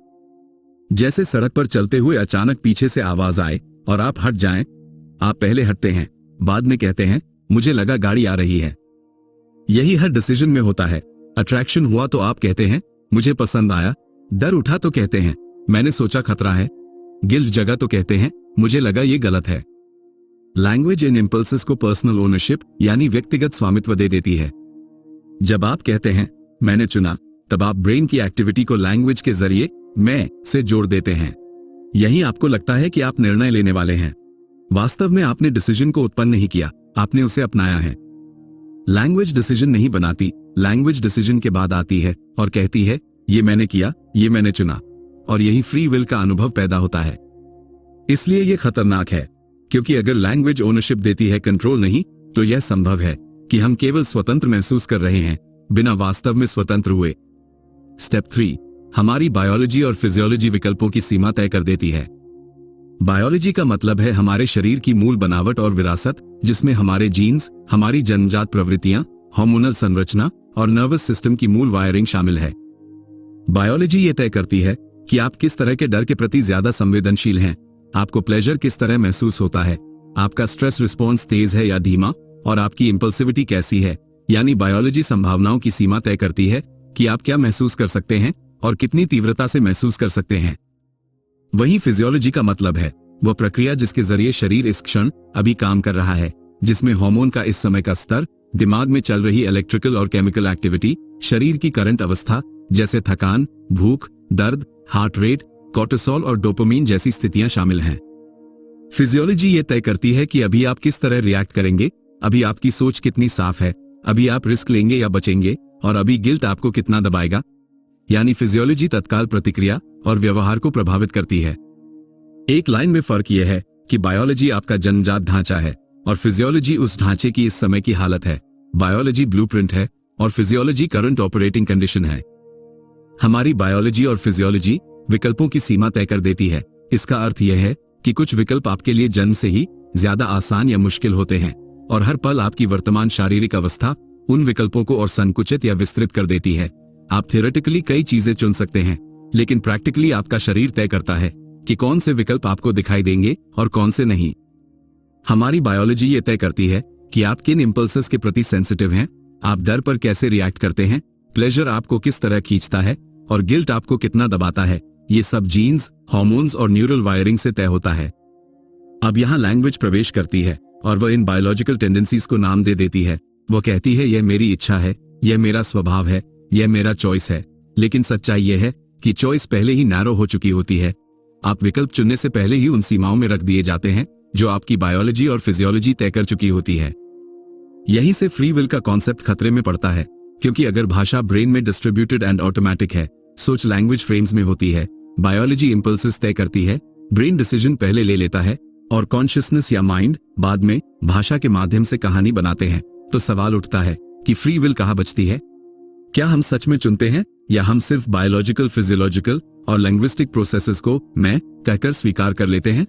जैसे सड़क पर चलते हुए अचानक पीछे से आवाज आए और आप हट जाएं। आप पहले हटते हैं, बाद में कहते हैं मुझे लगा गाड़ी आ रही है। यही हर डिसीजन में होता है। अट्रैक्शन हुआ तो आप कहते हैं मुझे पसंद आया, डर उठा तो कहते हैं मैंने सोचा खतरा है, गिल्ट जगा तो कहते हैं मुझे लगा ये गलत है। लैंग्वेज इन इंपल्सेस को पर्सनल ओनरशिप यानी व्यक्तिगत स्वामित्व दे देती है। जब आप कहते हैं मैंने चुना, तब आप ब्रेन की एक्टिविटी को लैंग्वेज के जरिए मैं से जोड़ देते हैं। यही आपको लगता है कि आप निर्णय लेने वाले हैं। वास्तव में आपने डिसीजन को उत्पन्न नहीं किया, आपने उसे अपनाया है। लैंग्वेज डिसीजन नहीं बनाती, लैंग्वेज डिसीजन के बाद आती है और कहती है ये मैंने किया, ये मैंने चुना, और यही फ्री विल का अनुभव पैदा होता है। इसलिए यह खतरनाक है, क्योंकि अगर लैंग्वेज ओनरशिप देती है, कंट्रोल नहीं, तो यह संभव है कि हम केवल स्वतंत्र महसूस कर रहे हैं बिना वास्तव में स्वतंत्र हुए। स्टेप 3, हमारी बायोलॉजी और फिजियोलॉजी विकल्पों की सीमा तय कर देती है। बायोलॉजी का मतलब है हमारे शरीर की मूल बनावट और विरासत, जिसमें हमारे जीन्स, हमारी जन्मजात प्रवृत्तियां, हार्मोनल संरचना और नर्वस सिस्टम की मूल वायरिंग शामिल है। बायोलॉजी ये तय करती है कि आप किस तरह के डर के प्रति ज्यादा संवेदनशील हैं, आपको प्लेजर किस तरह महसूस होता है, आपका स्ट्रेस रिस्पॉन्स तेज है या धीमा, और आपकी इंपल्सिविटी कैसी है। यानी बायोलॉजी संभावनाओं की सीमा तय करती है कि आप क्या महसूस कर सकते हैं और कितनी तीव्रता से महसूस कर सकते हैं। वहीं फिजियोलॉजी का मतलब है वह प्रक्रिया जिसके जरिए शरीर इस क्षण अभी काम कर रहा है, जिसमें हार्मोन का इस समय का स्तर, दिमाग में चल रही इलेक्ट्रिकल और केमिकल एक्टिविटी, शरीर की करंट अवस्था जैसे थकान, भूख, दर्द, हार्ट रेट, कोर्टिसोल और डोपामिन जैसी स्थितियां शामिल हैं। फिजियोलॉजी ये तय करती है कि अभी आप किस तरह रिएक्ट करेंगे, अभी आपकी सोच कितनी साफ है, अभी आप रिस्क लेंगे या बचेंगे, और अभी गिल्ट आपको कितना दबाएगा। यानी फिजियोलॉजी तत्काल प्रतिक्रिया और व्यवहार को प्रभावित करती है। एक लाइन में फर्क यह है कि बायोलॉजी आपका जन्मजात ढांचा है और फिजियोलॉजी उस ढांचे की इस समय की हालत है। बायोलॉजी ब्लूप्रिंट है और फिजियोलॉजी करंट ऑपरेटिंग कंडीशन है। हमारी बायोलॉजी और फिजियोलॉजी विकल्पों की सीमा तय कर देती है। इसका अर्थ यह है कि कुछ विकल्प आपके लिए जन्म से ही ज्यादा आसान या मुश्किल होते हैं, और हर पल आपकी वर्तमान शारीरिक अवस्था उन विकल्पों को और संकुचित या विस्तृत कर देती है। आप थियोरेटिकली कई चीजें चुन सकते हैं, लेकिन प्रैक्टिकली आपका शरीर तय करता है कि कौन से विकल्प आपको दिखाई देंगे और कौन से नहीं। हमारी बायोलॉजी ये तय करती है कि आप किन इंपल्सेस के प्रति सेंसिटिव हैं, आप डर पर कैसे रिएक्ट करते हैं, प्लेजर आपको किस तरह खींचता है और गिल्ट आपको कितना दबाता है। ये सब जीन्स, हार्मोन्स और न्यूरल वायरिंग से तय होता है। अब यहाँ लैंग्वेज प्रवेश करती है और वह इन बायोलॉजिकल टेंडेंसीज को नाम दे देती है। वो कहती है यह मेरी इच्छा है, यह मेरा स्वभाव है, यह मेरा चॉइस है। लेकिन सच्चाई यह है कि चॉइस पहले ही नैरो हो चुकी होती है। आप विकल्प चुनने से पहले ही उन सीमाओं में रख दिए जाते हैं जो आपकी बायोलॉजी और फिजियोलॉजी तय कर चुकी होती है। यहीं से फ्री विल का कॉन्सेप्ट खतरे में पड़ता है, क्योंकि अगर भाषा ब्रेन में डिस्ट्रीब्यूटेड एंड ऑटोमेटिक है, सोच लैंग्वेज फ्रेम्स में होती है, बायोलॉजी इंपल्सेस तय करती है, ब्रेन डिसीजन पहले ले लेता है और कॉन्शियसनेस या माइंड बाद में भाषा के माध्यम से कहानी बनाते हैं, तो सवाल उठता है कि फ्री विल कहाँ बचती है? क्या हम सच में चुनते हैं या हम सिर्फ बायोलॉजिकल, फिजियोलॉजिकल और लैंग्विस्टिक प्रोसेसेस को मैं कहकर स्वीकार कर लेते हैं?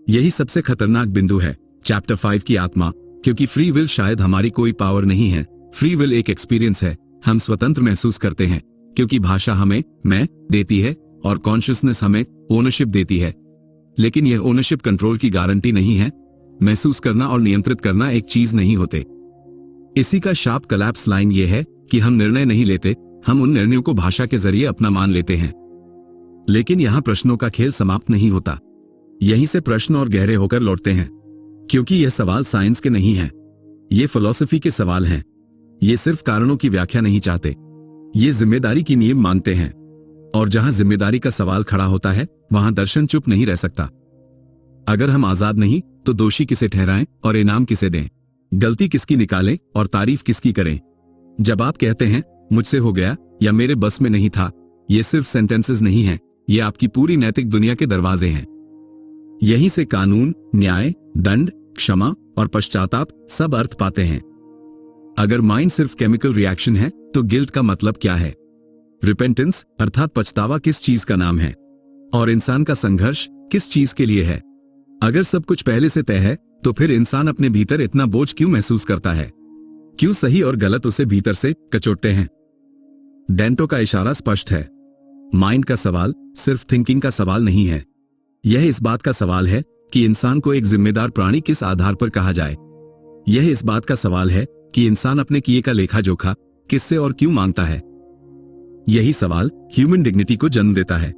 यही सबसे खतरनाक बिंदु है चैप्टर 5 की आत्मा, क्योंकि फ्री विल शायद हमारी कोई पावर नहीं है। फ्री विल एक एक्सपीरियंस है। हम स्वतंत्र महसूस करते हैं क्योंकि भाषा हमें मैं देती है और कॉन्शियसनेस हमें ओनरशिप देती है। लेकिन यह ओनरशिप कंट्रोल की गारंटी नहीं है। महसूस करना और नियंत्रित करना एक चीज नहीं होते। इसी का शार्प कोलैप्स लाइन यह है कि हम निर्णय नहीं लेते, हम उन निर्णयों को भाषा के जरिए अपना मान लेते हैं। लेकिन यहां प्रश्नों का खेल समाप्त नहीं होता। यहीं से प्रश्न और गहरे होकर लौटते हैं, क्योंकि यह सवाल साइंस के नहीं हैं, ये फिलॉसफी के सवाल हैं। ये सिर्फ कारणों की व्याख्या नहीं चाहते, ये जिम्मेदारी की नींव मांगते हैं। और जहां जिम्मेदारी का सवाल खड़ा होता है, वहां दर्शन चुप नहीं रह सकता। अगर हम आजाद नहीं, तो दोषी किसे ठहराएं और इनाम किसे दें? गलती किसकी निकालें और तारीफ किसकी करें? जब आप कहते हैं मुझसे हो गया या मेरे बस में नहीं था, ये सिर्फ सेंटेंसेस नहीं हैं, ये आपकी पूरी नैतिक दुनिया के दरवाजे हैं। यहीं से कानून, न्याय, दंड, क्षमा और पश्चाताप सब अर्थ पाते हैं। अगर माइंड सिर्फ केमिकल रिएक्शन है, तो गिल्ट का मतलब क्या है? रिपेंटेंस अर्थात पछतावा किस चीज का नाम है? और इंसान का संघर्ष किस चीज के लिए है? अगर सब कुछ पहले से तय है, तो फिर इंसान अपने भीतर इतना बोझ क्यों महसूस करता है? क्यों सही और गलत उसे भीतर से कचोटते हैं? डेंटो का इशारा स्पष्ट है। माइंड का सवाल सिर्फ थिंकिंग का सवाल नहीं है। यह इस बात का सवाल है कि इंसान को एक जिम्मेदार प्राणी किस आधार पर कहा जाए। यह इस बात का सवाल है कि इंसान अपने किए का लेखा जोखा किससे और क्यों मांगता है। यही सवाल ह्यूमन डिग्निटी को जन्म देता है,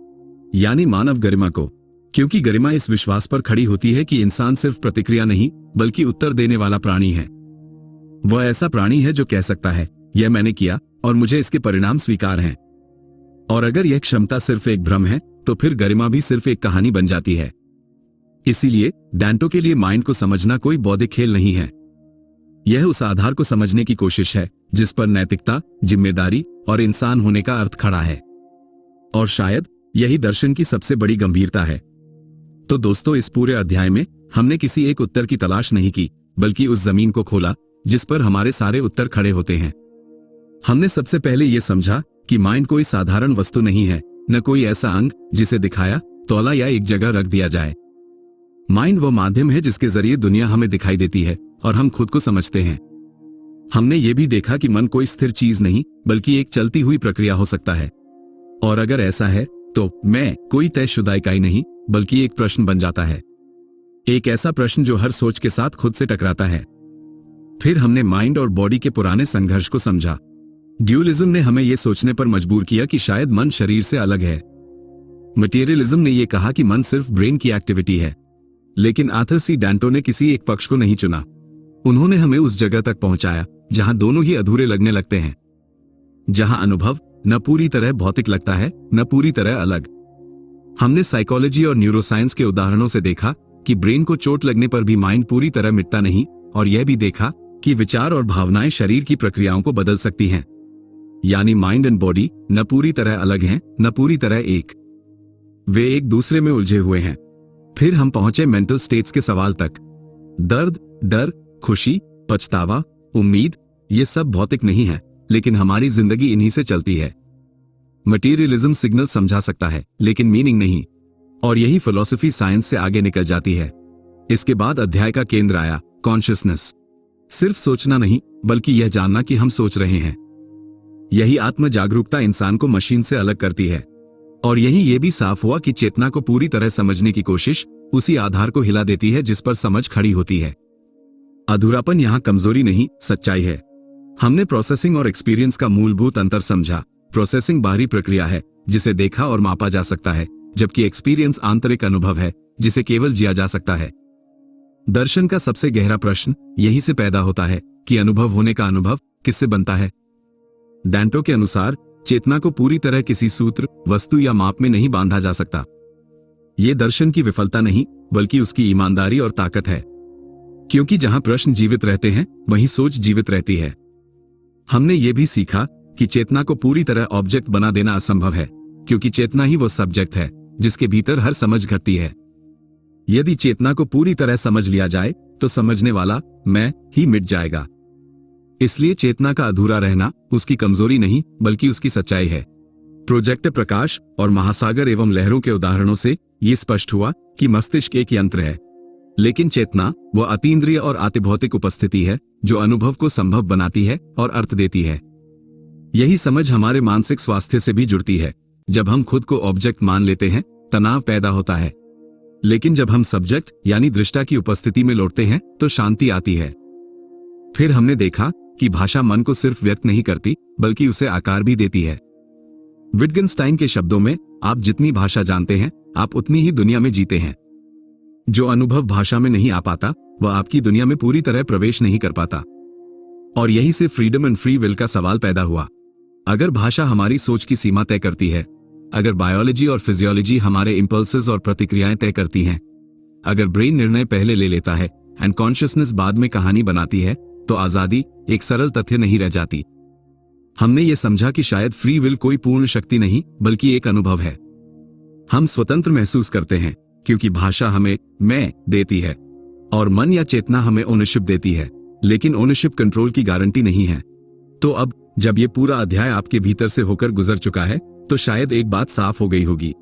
यानी मानव गरिमा को, क्योंकि गरिमा इस विश्वास पर खड़ी होती है कि इंसान सिर्फ प्रतिक्रिया नहीं, बल्कि उत्तर देने वाला प्राणी है। वह ऐसा प्राणी है जो कह सकता है यह मैंने किया और मुझे इसके परिणाम स्वीकार हैं। और अगर यह क्षमता सिर्फ एक भ्रम है तो फिर गरिमा भी सिर्फ एक कहानी बन जाती है। इसीलिए डैंटो के लिए माइंड को समझना कोई बौद्धिक खेल नहीं है। यह उस आधार को समझने की कोशिश है जिस पर नैतिकता, जिम्मेदारी और इंसान होने का अर्थ खड़ा है। और शायद यही दर्शन की सबसे बड़ी गंभीरता है। तो दोस्तों, इस पूरे अध्याय में हमने किसी एक उत्तर की तलाश नहीं की, बल्कि उस जमीन को खोला जिस पर हमारे सारे उत्तर खड़े होते हैं। हमने सबसे पहले यह समझा कि माइंड कोई साधारण वस्तु नहीं है, न कोई ऐसा अंग जिसे दिखाया, तौला या एक जगह रख दिया जाए। माइंड वो माध्यम है जिसके जरिए दुनिया हमें दिखाई देती है और हम खुद को समझते हैं। हमने ये भी देखा कि मन कोई स्थिर चीज नहीं, बल्कि एक चलती हुई प्रक्रिया हो सकता है। और अगर ऐसा है तो मैं कोई तयशुदा इकाई नहीं, बल्कि एक प्रश्न बन जाता है। एक ऐसा प्रश्न जो हर सोच के साथ खुद से टकराता है। फिर हमने माइंड और बॉडी के पुराने संघर्ष को समझा। ड्यूलिज्म ने हमें यह सोचने पर मजबूर किया कि शायद मन शरीर से अलग है। मटेरियलिज्म ने यह कहा कि मन सिर्फ ब्रेन की एक्टिविटी है। लेकिन आर्थर सी डैंटो ने किसी एक पक्ष को नहीं चुना। उन्होंने हमें उस जगह तक पहुंचाया जहां दोनों ही अधूरे लगने लगते हैं, जहां अनुभव न पूरी तरह भौतिक लगता है, न पूरी तरह अलग। हमने साइकोलॉजी और न्यूरोसाइंस के उदाहरणों से देखा कि ब्रेन को चोट लगने पर भी माइंड पूरी तरह मिटता नहीं, और यह भी देखा कि विचार और भावनाएं शरीर की प्रक्रियाओं को बदल सकती हैं। यानी माइंड एंड बॉडी न पूरी तरह अलग हैं, न पूरी तरह एक। वे एक दूसरे में उलझे हुए हैं। फिर हम पहुंचे मेंटल स्टेट्स के सवाल तक। दर्द, डर, खुशी, पछतावा, उम्मीद, ये सब भौतिक नहीं है, लेकिन हमारी जिंदगी इन्हीं से चलती है। मटेरियलिज्म सिग्नल समझा सकता है, लेकिन मीनिंग नहीं। और यही फिलॉसफी साइंस से आगे निकल जाती है। इसके बाद अध्याय का केंद्र आया, कॉन्शियसनेस। सिर्फ सोचना नहीं, बल्कि यह जानना कि हम सोच रहे हैं। यही आत्म जागरूकता इंसान को मशीन से अलग करती है। और यही ये भी साफ हुआ कि चेतना को पूरी तरह समझने की कोशिश उसी आधार को हिला देती है जिस पर समझ खड़ी होती है। अधूरापन यहां कमजोरी नहीं, सच्चाई है। हमने प्रोसेसिंग और एक्सपीरियंस का मूलभूत अंतर समझा। प्रोसेसिंग बाहरी प्रक्रिया है जिसे देखा और मापा जा सकता है, जबकि एक्सपीरियंस आंतरिक अनुभव है जिसे केवल जिया जा सकता है। दर्शन का सबसे गहरा प्रश्न यहीं से पैदा होता है कि अनुभव होने का अनुभव किससे बनता है। डैंटो के अनुसार चेतना को पूरी तरह किसी सूत्र, वस्तु या माप में नहीं बांधा जा सकता। यह दर्शन की विफलता नहीं, बल्कि उसकी ईमानदारी और ताकत है। क्योंकि जहां प्रश्न जीवित रहते हैं, वहीं सोच जीवित रहती है। हमने ये भी सीखा कि चेतना को पूरी तरह ऑब्जेक्ट बना देना असंभव है, क्योंकि चेतना ही वो सब्जेक्ट है जिसके भीतर हर समझ घटती है। यदि चेतना को पूरी तरह समझ लिया जाए तो समझने वाला मैं ही मिट जाएगा। इसलिए चेतना का अधूरा रहना उसकी कमजोरी नहीं, बल्कि उसकी सच्चाई है। प्रोजेक्ट प्रकाश और महासागर एवं लहरों के उदाहरणों से यह स्पष्ट हुआ कि मस्तिष्क एक यंत्र है, लेकिन चेतना वह अतीन्द्रिय और आतिभौतिक उपस्थिति है जो अनुभव को संभव बनाती है और अर्थ देती है। यही समझ हमारे मानसिक स्वास्थ्य से भी जुड़ती है। जब हम खुद को ऑब्जेक्ट मान लेते हैं, तनाव पैदा होता है, लेकिन जब हम सब्जेक्ट यानी दृष्टा की उपस्थिति में लौटते हैं तो शांति आती है। फिर हमने देखा कि भाषा मन को सिर्फ व्यक्त नहीं करती, बल्कि उसे आकार भी देती है। विटगेनस्टाइन के शब्दों में, आप जितनी भाषा जानते हैं, आप उतनी ही दुनिया में जीते हैं। जो अनुभव भाषा में नहीं आ पाता, वह आपकी दुनिया में पूरी तरह प्रवेश नहीं कर पाता। और यही से फ्रीडम एंड फ्री विल का सवाल पैदा हुआ। अगर भाषा हमारी सोच की सीमा तय करती है, अगर बायोलॉजी और फिजियोलॉजी हमारे इंपल्सेस और प्रतिक्रियाएं तय करती हैं, अगर ब्रेन निर्णय पहले ले लेता है एंड कॉन्शियसनेस बाद में कहानी बनाती है, तो आजादी एक सरल तथ्य नहीं रह जाती। हमने ये समझा कि शायद फ्री विल कोई पूर्ण शक्ति नहीं, बल्कि एक अनुभव है। हम स्वतंत्र महसूस करते हैं क्योंकि भाषा हमें मैं देती है और मन या चेतना हमें ओनरशिप देती है, लेकिन ओनरशिप कंट्रोल की गारंटी नहीं है। तो अब जब ये पूरा अध्याय आपके भीतर से होकर गुजर चुका है, तो शायद एक बात साफ हो गई होगी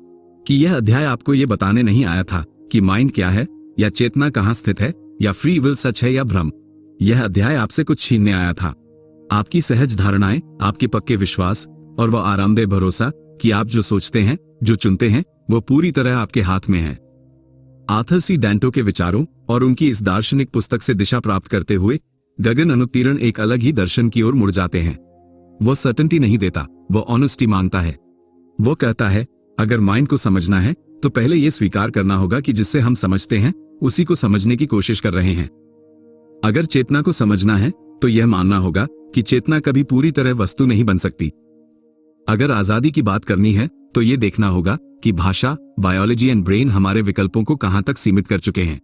कि यह अध्याय आपको यह बताने नहीं आया था कि माइंड क्या है, या चेतना कहां स्थित है, या फ्री विल सच है या भ्रम। यह अध्याय आपसे कुछ छीनने आया था, आपकी सहज धारणाएं, आपके पक्के विश्वास और वह आरामदेह भरोसा कि आप जो सोचते हैं, जो चुनते हैं, वो पूरी तरह आपके हाथ में है। आर्थर सी डैंटो के विचारों और उनकी इस दार्शनिक पुस्तक से दिशा प्राप्त करते हुए गगन अनुत्तीर्ण एक अलग ही दर्शन की ओर मुड़ जाते हैं। वो सर्टेनिटी नहीं देता, वो ऑनेस्टी मांगता है। वो कहता है, अगर माइंड को समझना है तो पहले यह स्वीकार करना होगा कि जिससे हम समझते हैं उसी को समझने की कोशिश कर रहे हैं। अगर चेतना को समझना है तो यह मानना होगा कि चेतना कभी पूरी तरह वस्तु नहीं बन सकती। अगर आजादी की बात करनी है तो ये देखना होगा कि भाषा, बायोलॉजी एंड ब्रेन हमारे विकल्पों को कहां तक सीमित कर चुके हैं।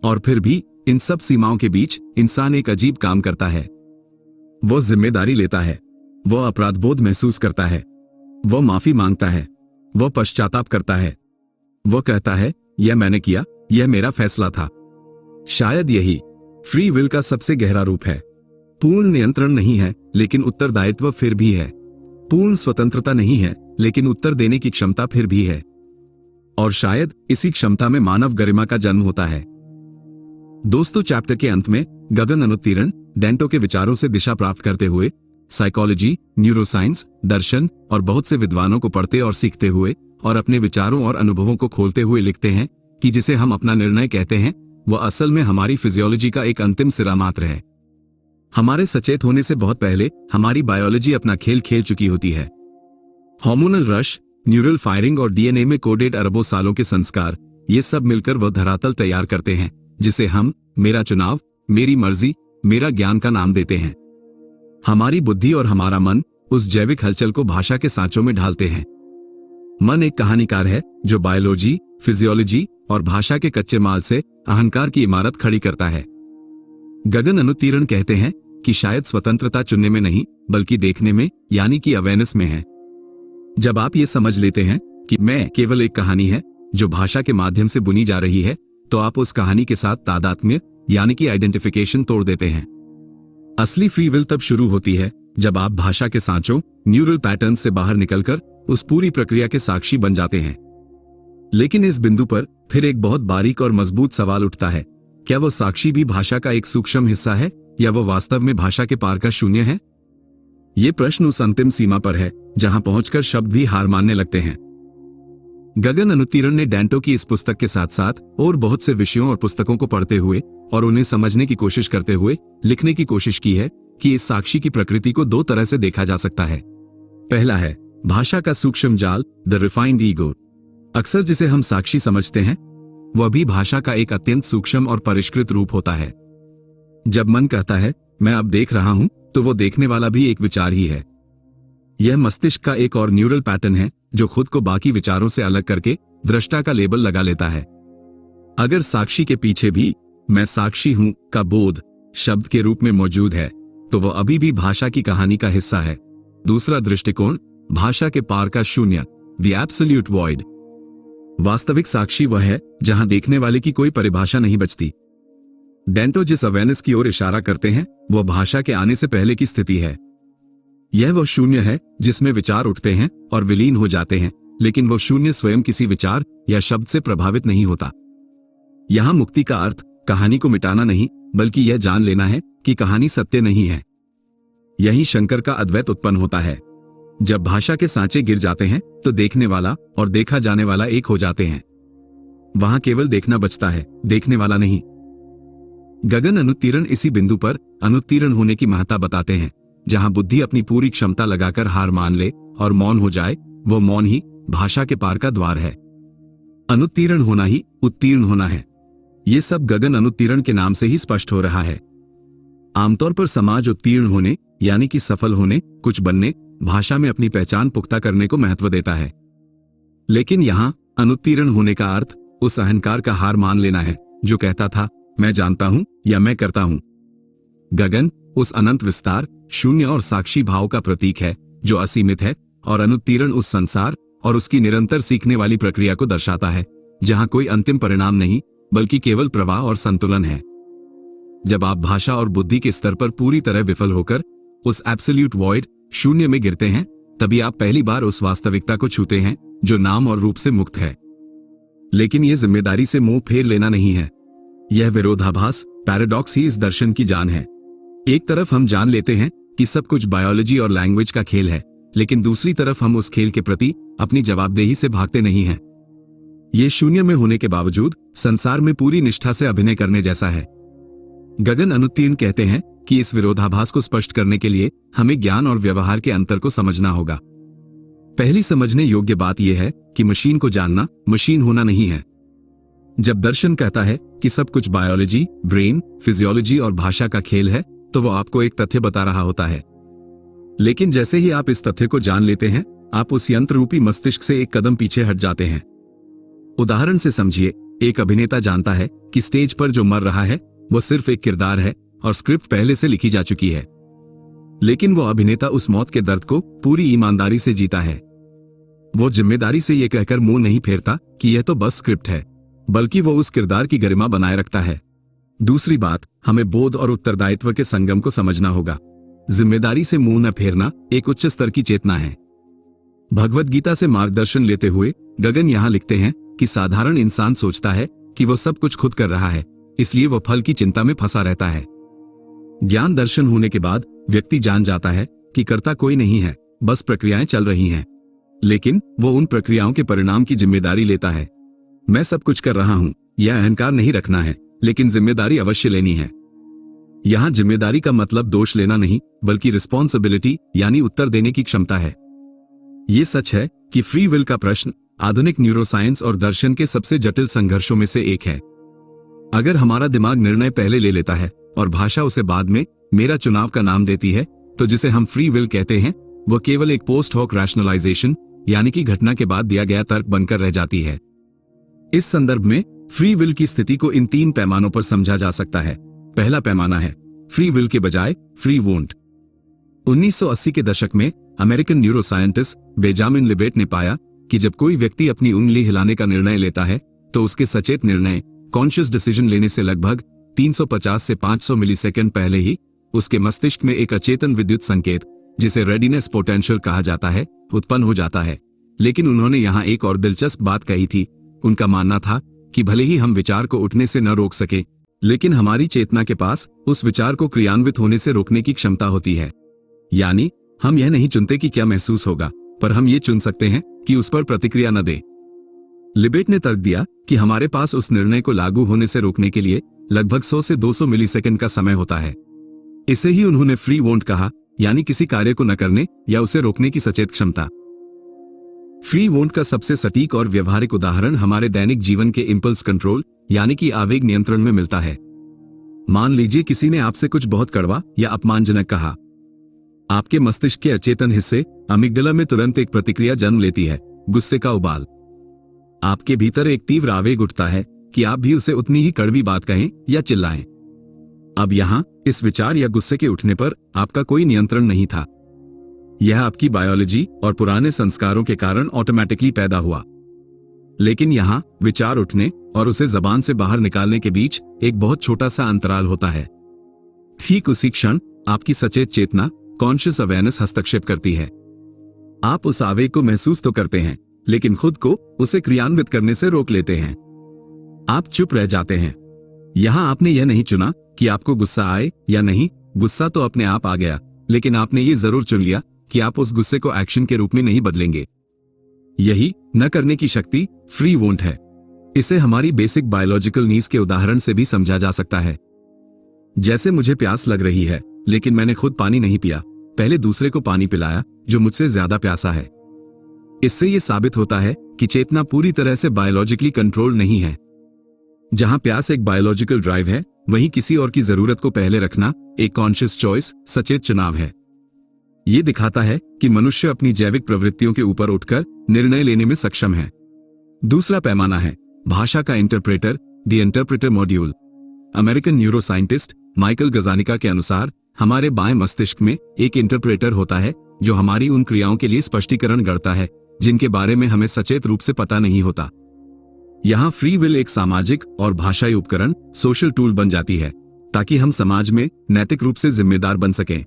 और फिर भी इन सब सीमाओं के बीच इंसान एक अजीब काम करता है। वो जिम्मेदारी लेता है, वो अपराधबोध महसूस करता है, वो माफी मांगता है, वो पश्चाताप करता है, वो कहता है यह मैंने किया, यह मेरा फैसला था। शायद यही फ्री विल का सबसे गहरा रूप है। पूर्ण नियंत्रण नहीं है, लेकिन उत्तरदायित्व फिर भी है। पूर्ण स्वतंत्रता नहीं है, लेकिन उत्तर देने की क्षमता फिर भी है। और शायद इसी क्षमता में मानव गरिमा का जन्म होता है। दोस्तों, चैप्टर के अंत में गगन अनुत्तीर्ण डेंटो के विचारों से दिशा प्राप्त करते हुए साइकोलॉजी, न्यूरोसाइंस, दर्शन और बहुत से विद्वानों को पढ़ते और सीखते हुए और अपने विचारों और अनुभवों को खोलते हुए लिखते हैं कि जिसे हम अपना निर्णय कहते हैं वह असल में हमारी फिजियोलॉजी का एक अंतिम सिरा मात्र है। हमारे सचेत होने से बहुत पहले हमारी बायोलॉजी अपना खेल खेल चुकी होती है। हार्मोनल रश, न्यूरल फायरिंग और डीएनए में कोडेड अरबों सालों के संस्कार, ये सब मिलकर वह धरातल तैयार करते हैं जिसे हम मेरा चुनाव, मेरी मर्जी, मेरा ज्ञान का नाम देते हैं। हमारी बुद्धि और हमारा मन उस जैविक हलचल को भाषा के सांचों में ढालते हैं। मन एक कहानीकार है जो बायोलॉजी, फिजियोलॉजी और भाषा के कच्चे माल से अहंकार की इमारत खड़ी करता है। गगन अनुत्तीर्ण कहते हैं कि शायद स्वतंत्रता चुनने में नहीं, बल्कि देखने में, यानी कि अवेयरनेस में है। जब आप ये समझ लेते हैं कि मैं केवल एक कहानी है जो भाषा के माध्यम से बुनी जा रही है, तो आप उस कहानी के साथ तादात्म्य यानी कि आइडेंटिफिकेशन तोड़ देते हैं। असली फ्री विल तब शुरू होती है जब आप भाषा के सांचों, न्यूरल पैटर्न से बाहर निकलकर उस पूरी प्रक्रिया के साक्षी बन जाते हैं। लेकिन इस बिंदु पर फिर एक बहुत बारीक और मजबूत सवाल उठता है, क्या वो साक्षी भी भाषा का एक सूक्ष्म हिस्सा है या वो वास्तव में भाषा के पार का शून्य है? ये प्रश्न उस अंतिम सीमा पर है जहां पहुंचकर शब्द भी हार मानने लगते हैं। गगन अनुत्तीर्ण ने डेंटो की इस पुस्तक के साथ साथ और बहुत से विषयों और पुस्तकों को पढ़ते हुए और उन्हें समझने की कोशिश करते हुए लिखने की कोशिश की है कि इस साक्षी की प्रकृति को दो तरह से देखा जा सकता है। पहला है भाषा का सूक्ष्म जाल, द रिफाइंड ईगो। अक्सर जिसे हम साक्षी समझते हैं वह भी भाषा का एक अत्यंत सूक्ष्म और परिष्कृत रूप होता है। जब मन कहता है मैं अब देख रहा हूं, तो वो देखने वाला भी एक विचार ही है। यह मस्तिष्क का एक और न्यूरल पैटर्न है जो खुद को बाकी विचारों से अलग करके दृष्टा का लेबल लगा लेता है। अगर साक्षी के पीछे भी मैं साक्षी हूं का बोध शब्द के रूप में मौजूद है, तो वह अभी भी भाषा की कहानी का हिस्सा है। दूसरा दृष्टिकोण, भाषा के पार का शून्य, द एब्सोल्यूट वॉइड। वास्तविक साक्षी वह है जहां देखने वाले की कोई परिभाषा नहीं बचती। डेंटो जिस अवेयरनेस की ओर इशारा करते हैं वह भाषा के आने से पहले की स्थिति है। यह वह शून्य है जिसमें विचार उठते हैं और विलीन हो जाते हैं, लेकिन वह शून्य स्वयं किसी विचार या शब्द से प्रभावित नहीं होता। यहां मुक्ति का अर्थ कहानी को मिटाना नहीं, बल्कि यह जान लेना है कि कहानी सत्य नहीं है। यही शंकर का अद्वैत उत्पन्न होता है। जब भाषा के सांचे गिर जाते हैं तो देखने वाला और देखा जाने वाला एक हो जाते हैं। वहां केवल देखना बचता है, देखने वाला नहीं। गगन अनुत्तीर्ण इसी बिंदु पर अनुत्तीर्ण होने की महत्ता बताते हैं, जहां बुद्धि अपनी पूरी क्षमता लगाकर हार मान ले और मौन हो जाए। वो मौन ही भाषा के पार का द्वार है। अनुत्तीर्ण होना ही उत्तीर्ण होना है। ये सब गगन अनुत्तीर्ण के नाम से ही स्पष्ट हो रहा है। आमतौर पर समाज उत्तीर्ण होने यानी कि सफल होने, कुछ बनने, भाषा में अपनी पहचान पुख्ता करने को महत्व देता है। लेकिन यहां अनुत्तीर्ण होने का अर्थ उस अहंकार का हार मान लेना है जो कहता था मैं जानता हूं या मैं करता हूं। गगन उस अनंत विस्तार, शून्य और साक्षी भाव का प्रतीक है जो असीमित है, और अनुत्तीर्ण उस संसार और उसकी निरंतर सीखने वाली प्रक्रिया को दर्शाता है जहां कोई अंतिम परिणाम नहीं, बल्कि केवल प्रवाह और संतुलन है। जब आप भाषा और बुद्धि के स्तर पर पूरी तरह विफल होकर उस एब्सोल्यूट वॉइड, शून्य में गिरते हैं, तभी आप पहली बार उस वास्तविकता को छूते हैं जो नाम और रूप से मुक्त है। लेकिन यह जिम्मेदारी से मुंह फेर लेना नहीं है। यह विरोधाभास, पैराडॉक्स ही इस दर्शन की जान है। एक तरफ हम जान लेते हैं कि सब कुछ बायोलॉजी और लैंग्वेज का खेल है, लेकिन दूसरी तरफ हम उस खेल के प्रति अपनी जवाबदेही से भागते नहीं हैं। ये शून्य में होने के बावजूद संसार में पूरी निष्ठा से अभिनय करने जैसा है। गगन अनुत्तीर्ण कहते हैं कि इस विरोधाभास को स्पष्ट करने के लिए हमें ज्ञान और व्यवहार के अंतर को समझना होगा। पहली समझने योग्य बात यह है कि मशीन को जानना मशीन होना नहीं है। जब दर्शन कहता है कि सब कुछ बायोलॉजी, ब्रेन, फिजियोलॉजी और भाषा का खेल है, तो वो आपको एक तथ्य बता रहा होता है। लेकिन जैसे ही आप इस तथ्य को जान लेते हैं, आप उस यंत्र रूपी मस्तिष्क से एक कदम पीछे हट जाते हैं। उदाहरण से समझिए, एक अभिनेता जानता है कि स्टेज पर जो मर रहा है वो सिर्फ एक किरदार है और स्क्रिप्ट पहले से लिखी जा चुकी है। लेकिन वो अभिनेता उस मौत के दर्द को पूरी ईमानदारी से जीता है। वो जिम्मेदारी से ये कहकर मुंह नहीं फेरता कि यह तो बस स्क्रिप्ट है, बल्कि वो उस किरदार की गरिमा बनाए रखता है। दूसरी बात, हमें बोध और उत्तरदायित्व के संगम को समझना होगा। जिम्मेदारी से मुंह न फेरना एक उच्च स्तर की चेतना है। भगवद गीता से मार्गदर्शन लेते हुए गगन यहां लिखते हैं कि साधारण इंसान सोचता है कि वो सब कुछ खुद कर रहा है, इसलिए वो फल की चिंता में फंसा रहता है। ज्ञान दर्शन होने के बाद व्यक्ति जान जाता है कि कर्ता कोई नहीं है, बस प्रक्रियाएं चल रही हैं। लेकिन वो उन प्रक्रियाओं के परिणाम की जिम्मेदारी लेता है। मैं सब कुछ कर रहा हूं, यह अहंकार नहीं रखना है, लेकिन जिम्मेदारी अवश्य लेनी है। यहां जिम्मेदारी का मतलब दोष लेना नहीं, बल्कि रिस्पॉन्सिबिलिटी यानी उत्तर देने की क्षमता है। ये सच है कि फ्री विल का प्रश्न आधुनिक न्यूरोसाइंस और दर्शन के सबसे जटिल संघर्षों में से एक है। अगर हमारा दिमाग निर्णय पहले ले लेता है और भाषा उसे बाद में मेरा चुनाव का नाम देती है, तो जिसे हम फ्री विल कहते हैं, वह केवल एक पोस्ट हॉक रैशनलाइजेशन यानी कि घटना के बाद दिया गया तर्क बनकर रह जाती है। इस संदर्भ में फ्री विल की स्थिति को इन 3 पैमानों पर समझा जा सकता है। पहला पैमाना है फ्री विल के बजाय फ्री वोंट। 1980 के दशक में अमेरिकन न्यूरोसाइंटिस्ट बेंजामिन लिबेट ने पाया कि जब कोई व्यक्ति अपनी उंगली हिलाने का निर्णय लेता है, तो उसके सचेत निर्णय कॉन्शियस डिसीजन लेने से लगभग 350 से 500 मिलीसेकंड पहले ही उसके मस्तिष्क में एक अचेतन विद्युत संकेत, जिसे रेडिनेस पोटेंशियल कहा जाता है, उत्पन्न हो जाता है। लेकिन उन्होंने यहां एक और दिलचस्प बात कही थी। उनका मानना था कि भले ही हम विचार को उठने से न रोक सके, लेकिन हमारी चेतना के पास उस विचार को क्रियान्वित होने से रोकने की क्षमता होती है। यानी हम यह नहीं चुनते कि क्या महसूस होगा, पर हम ये चुन सकते हैं कि उस पर प्रतिक्रिया न दें। लिबेट ने तर्क दिया कि हमारे पास उस निर्णय को लागू होने से रोकने के लिए लगभग 100 से 200 मिलीसेकंड का समय होता है। इसे ही उन्होंने फ्री वोंट कहा, यानी किसी कार्य को न करने या उसे रोकने की सचेत क्षमता। फ्री वोंट का सबसे सटीक और व्यवहारिक उदाहरण हमारे दैनिक जीवन के इंपल्स कंट्रोल यानी कि आवेग नियंत्रण में मिलता है। मान लीजिए किसी ने आपसे कुछ बहुत कड़वा या अपमानजनक कहा। आपके मस्तिष्क के अचेतन हिस्से अमिगडाला में तुरंत एक प्रतिक्रिया जन्म लेती है, गुस्से का उबाल। आपके भीतर एक तीव्र आवेग उठता है कि आप भी उसे उतनी ही कड़वी बात कहें या चिल्लाएं। अब यहां इस विचार या गुस्से के उठने पर आपका कोई नियंत्रण नहीं था। यह आपकी बायोलॉजी और पुराने संस्कारों के कारण ऑटोमेटिकली पैदा हुआ। लेकिन यहां विचार उठने और उसे जबान से बाहर निकालने के बीच एक बहुत छोटा सा अंतराल होता है। ठीक उसी क्षण आपकी सचेत चेतना कॉन्शियस अवेयरनेस हस्तक्षेप करती है। आप उस आवेग को महसूस तो करते हैं, लेकिन खुद को उसे क्रियान्वित करने से रोक लेते हैं। आप चुप रह जाते हैं। यहां आपने यह नहीं चुना कि आपको गुस्सा आए या नहीं, गुस्सा तो अपने आप आ गया, लेकिन आपने ये जरूर चुन लिया कि आप उस गुस्से को एक्शन के रूप में नहीं बदलेंगे। यही न करने की शक्ति फ्री वोंट है। इसे हमारी बेसिक बायोलॉजिकल नीड्स के उदाहरण से भी समझा जा सकता है। जैसे मुझे प्यास लग रही है, लेकिन मैंने खुद पानी नहीं पिया, पहले दूसरे को पानी पिलाया जो मुझसे ज्यादा प्यासा है। इससे यह साबित होता है कि चेतना पूरी तरह से बायोलॉजिकली कंट्रोल नहीं है। जहां प्यास एक बायोलॉजिकल ड्राइव है, वहीं किसी और की जरूरत को पहले रखना एक कॉन्शियस चॉइस, सचेत चुनाव है। यह दिखाता है कि मनुष्य अपनी जैविक प्रवृत्तियों के ऊपर उठकर निर्णय लेने में सक्षम है। दूसरा पैमाना है भाषा का interpreter, the interpreter module. American neuroscientist Michael Gazzaniga के अनुसार हमारे बाएं मस्तिष्क में एक इंटरप्रेटर होता है जो हमारी उन क्रियाओं के लिए स्पष्टीकरण गढ़ता है जिनके बारे में हमें सचेत रूप से पता नहीं होता। यहां फ्री विल एक सामाजिक और भाषाई उपकरण, सोशल टूल बन जाती है ताकि हम समाज में नैतिक रूप से जिम्मेदार बन सकें।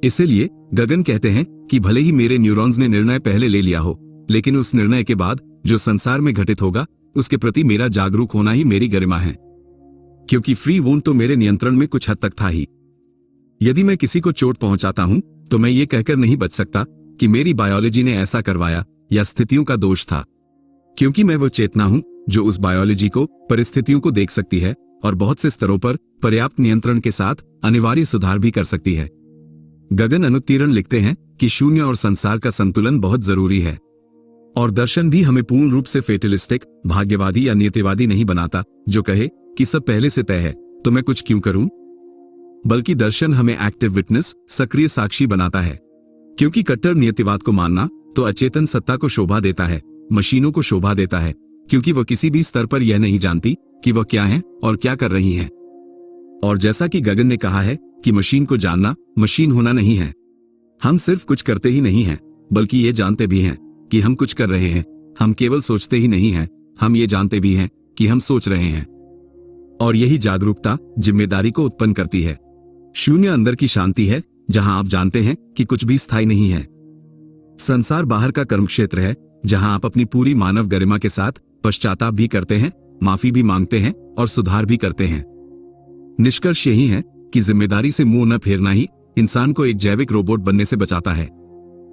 इसलिए गगन कहते हैं कि भले ही मेरे न्यूरॉन्स ने निर्णय पहले ले लिया हो, लेकिन उस निर्णय के बाद जो संसार में घटित होगा उसके प्रति मेरा जागरूक होना ही मेरी गरिमा है, क्योंकि फ्री वोंट तो मेरे नियंत्रण में कुछ हद तक था ही। यदि मैं किसी को चोट पहुंचाता हूं तो मैं ये कहकर नहीं बच सकता कि मेरी बायोलॉजी ने ऐसा करवाया या स्थितियों का दोष था, क्योंकि मैं वो चेतना हूं जो उस बायोलॉजी को, परिस्थितियों को देख सकती है और बहुत से स्तरों पर पर्याप्त नियंत्रण के साथ अनिवार्य सुधार भी कर सकती है। गगन अनुत्तीर्ण लिखते हैं कि शून्य और संसार का संतुलन बहुत जरूरी है, और दर्शन भी हमें पूर्ण रूप से फेटलिस्टिक, भाग्यवादी या नियतिवादी नहीं बनाता जो कहे कि सब पहले से तय है तो मैं कुछ क्यों करूं। बल्कि दर्शन हमें एक्टिव विटनेस, सक्रिय साक्षी बनाता है। क्योंकि कट्टर नियतिवाद को मानना तो अचेतन सत्ता को शोभा देता है, मशीनों को शोभा देता है, क्योंकि वह किसी भी स्तर पर यह नहीं जानती कि वह क्या है और क्या कर रही है। और जैसा कि गगन ने कहा है कि मशीन को जानना मशीन होना नहीं है। हम सिर्फ कुछ करते ही नहीं हैं, बल्कि ये जानते भी हैं कि हम कुछ कर रहे हैं। हम केवल सोचते ही नहीं हैं, हम ये जानते भी हैं कि हम सोच रहे हैं। और यही जागरूकता जिम्मेदारी को उत्पन्न करती है। शून्य अंदर की शांति है, जहां आप जानते हैं कि कुछ भी स्थायी नहीं है। संसार बाहर का कर्म क्षेत्र है, जहां आप अपनी पूरी मानव गरिमा के साथ पश्चाताप भी करते हैं, माफी भी मांगते हैं और सुधार भी करते हैं। निष्कर्ष यही है कि जिम्मेदारी से मुंह न फेरना ही इंसान को एक जैविक रोबोट बनने से बचाता है।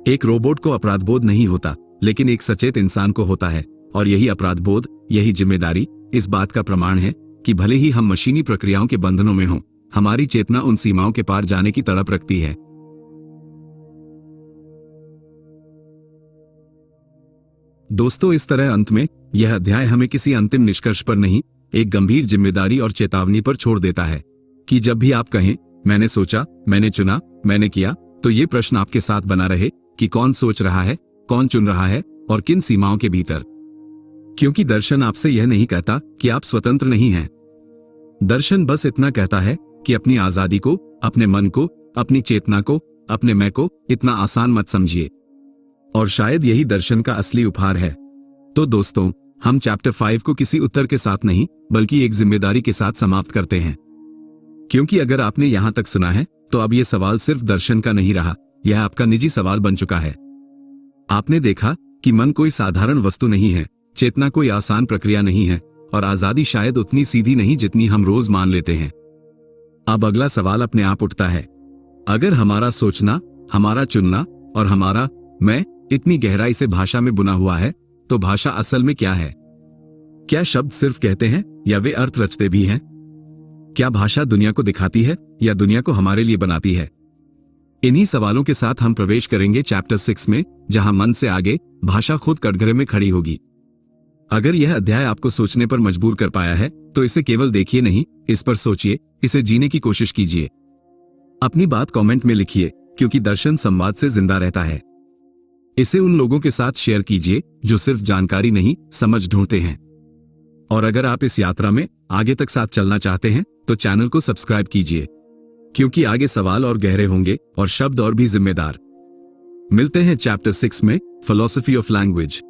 एक रोबोट को अपराधबोध नहीं होता, लेकिन एक सचेत इंसान को होता है। और यही अपराधबोध, यही जिम्मेदारी इस बात का प्रमाण है कि भले ही हम मशीनी प्रक्रियाओं के बंधनों में हों, हमारी चेतना उन सीमाओं के पार जाने की तड़प रखती है। दोस्तों, इस तरह अंत में यह अध्याय हमें किसी अंतिम निष्कर्ष पर नहीं, एक गंभीर जिम्मेदारी और चेतावनी पर छोड़ देता है कि जब भी आप कहें मैंने सोचा, मैंने चुना, मैंने किया, तो ये प्रश्न आपके साथ बना रहे कि कौन सोच रहा है, कौन चुन रहा है और किन सीमाओं के भीतर। क्योंकि दर्शन आपसे यह नहीं कहता कि आप स्वतंत्र नहीं हैं। दर्शन बस इतना कहता है कि अपनी आजादी को, अपने मन को, अपनी चेतना को, अपने मैं को इतना आसान मत समझिए। और शायद यही दर्शन का असली उपहार है। तो दोस्तों, हम चैप्टर 5 को किसी उत्तर के साथ नहीं, बल्कि एक जिम्मेदारी के साथ समाप्त करते हैं। क्योंकि अगर आपने यहां तक सुना है, तो अब यह सवाल सिर्फ दर्शन का नहीं रहा, यह आपका निजी सवाल बन चुका है। आपने देखा कि मन कोई साधारण वस्तु नहीं है, चेतना कोई आसान प्रक्रिया नहीं है, और आजादी शायद उतनी सीधी नहीं जितनी हम रोज मान लेते हैं। अब अगला सवाल अपने आप उठता है, अगर हमारा सोचना, हमारा चुनना और हमारा मैं इतनी गहराई से भाषा में बुना हुआ है, तो भाषा असल में क्या है? क्या शब्द सिर्फ कहते हैं या वे अर्थ रचते भी हैं? क्या भाषा दुनिया को दिखाती है या दुनिया को हमारे लिए बनाती है? इन्हीं सवालों के साथ हम प्रवेश करेंगे चैप्टर 6 में, जहां मन से आगे भाषा खुद कटघरे में खड़ी होगी। अगर यह अध्याय आपको सोचने पर मजबूर कर पाया है, तो इसे केवल देखिए नहीं, इस पर सोचिए, इसे जीने की कोशिश कीजिए। अपनी बात कमेंट में लिखिए, क्योंकि दर्शन संवाद से जिंदा रहता है। इसे उन लोगों के साथ शेयर कीजिए जो सिर्फ जानकारी नहीं, समझ ढूंढते हैं। और अगर आप इस यात्रा में आगे तक साथ चलना चाहते हैं, तो चैनल को सब्सक्राइब कीजिए, क्योंकि आगे सवाल और गहरे होंगे और शब्द और भी जिम्मेदार। मिलते हैं चैप्टर 6 में, फिलॉसफी ऑफ लैंग्वेज,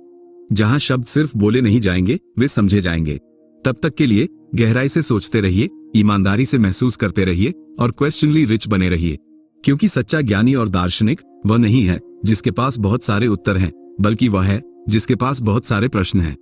जहां शब्द सिर्फ बोले नहीं जाएंगे, वे समझे जाएंगे। तब तक के लिए गहराई से सोचते रहिए, ईमानदारी से महसूस करते रहिए और क्वेश्चनली रिच बने रहिए। क्योंकि सच्चा ज्ञानी और दार्शनिक वह नहीं है जिसके पास बहुत सारे उत्तर हैं, बल्कि वह है जिसके पास बहुत सारे प्रश्न हैं।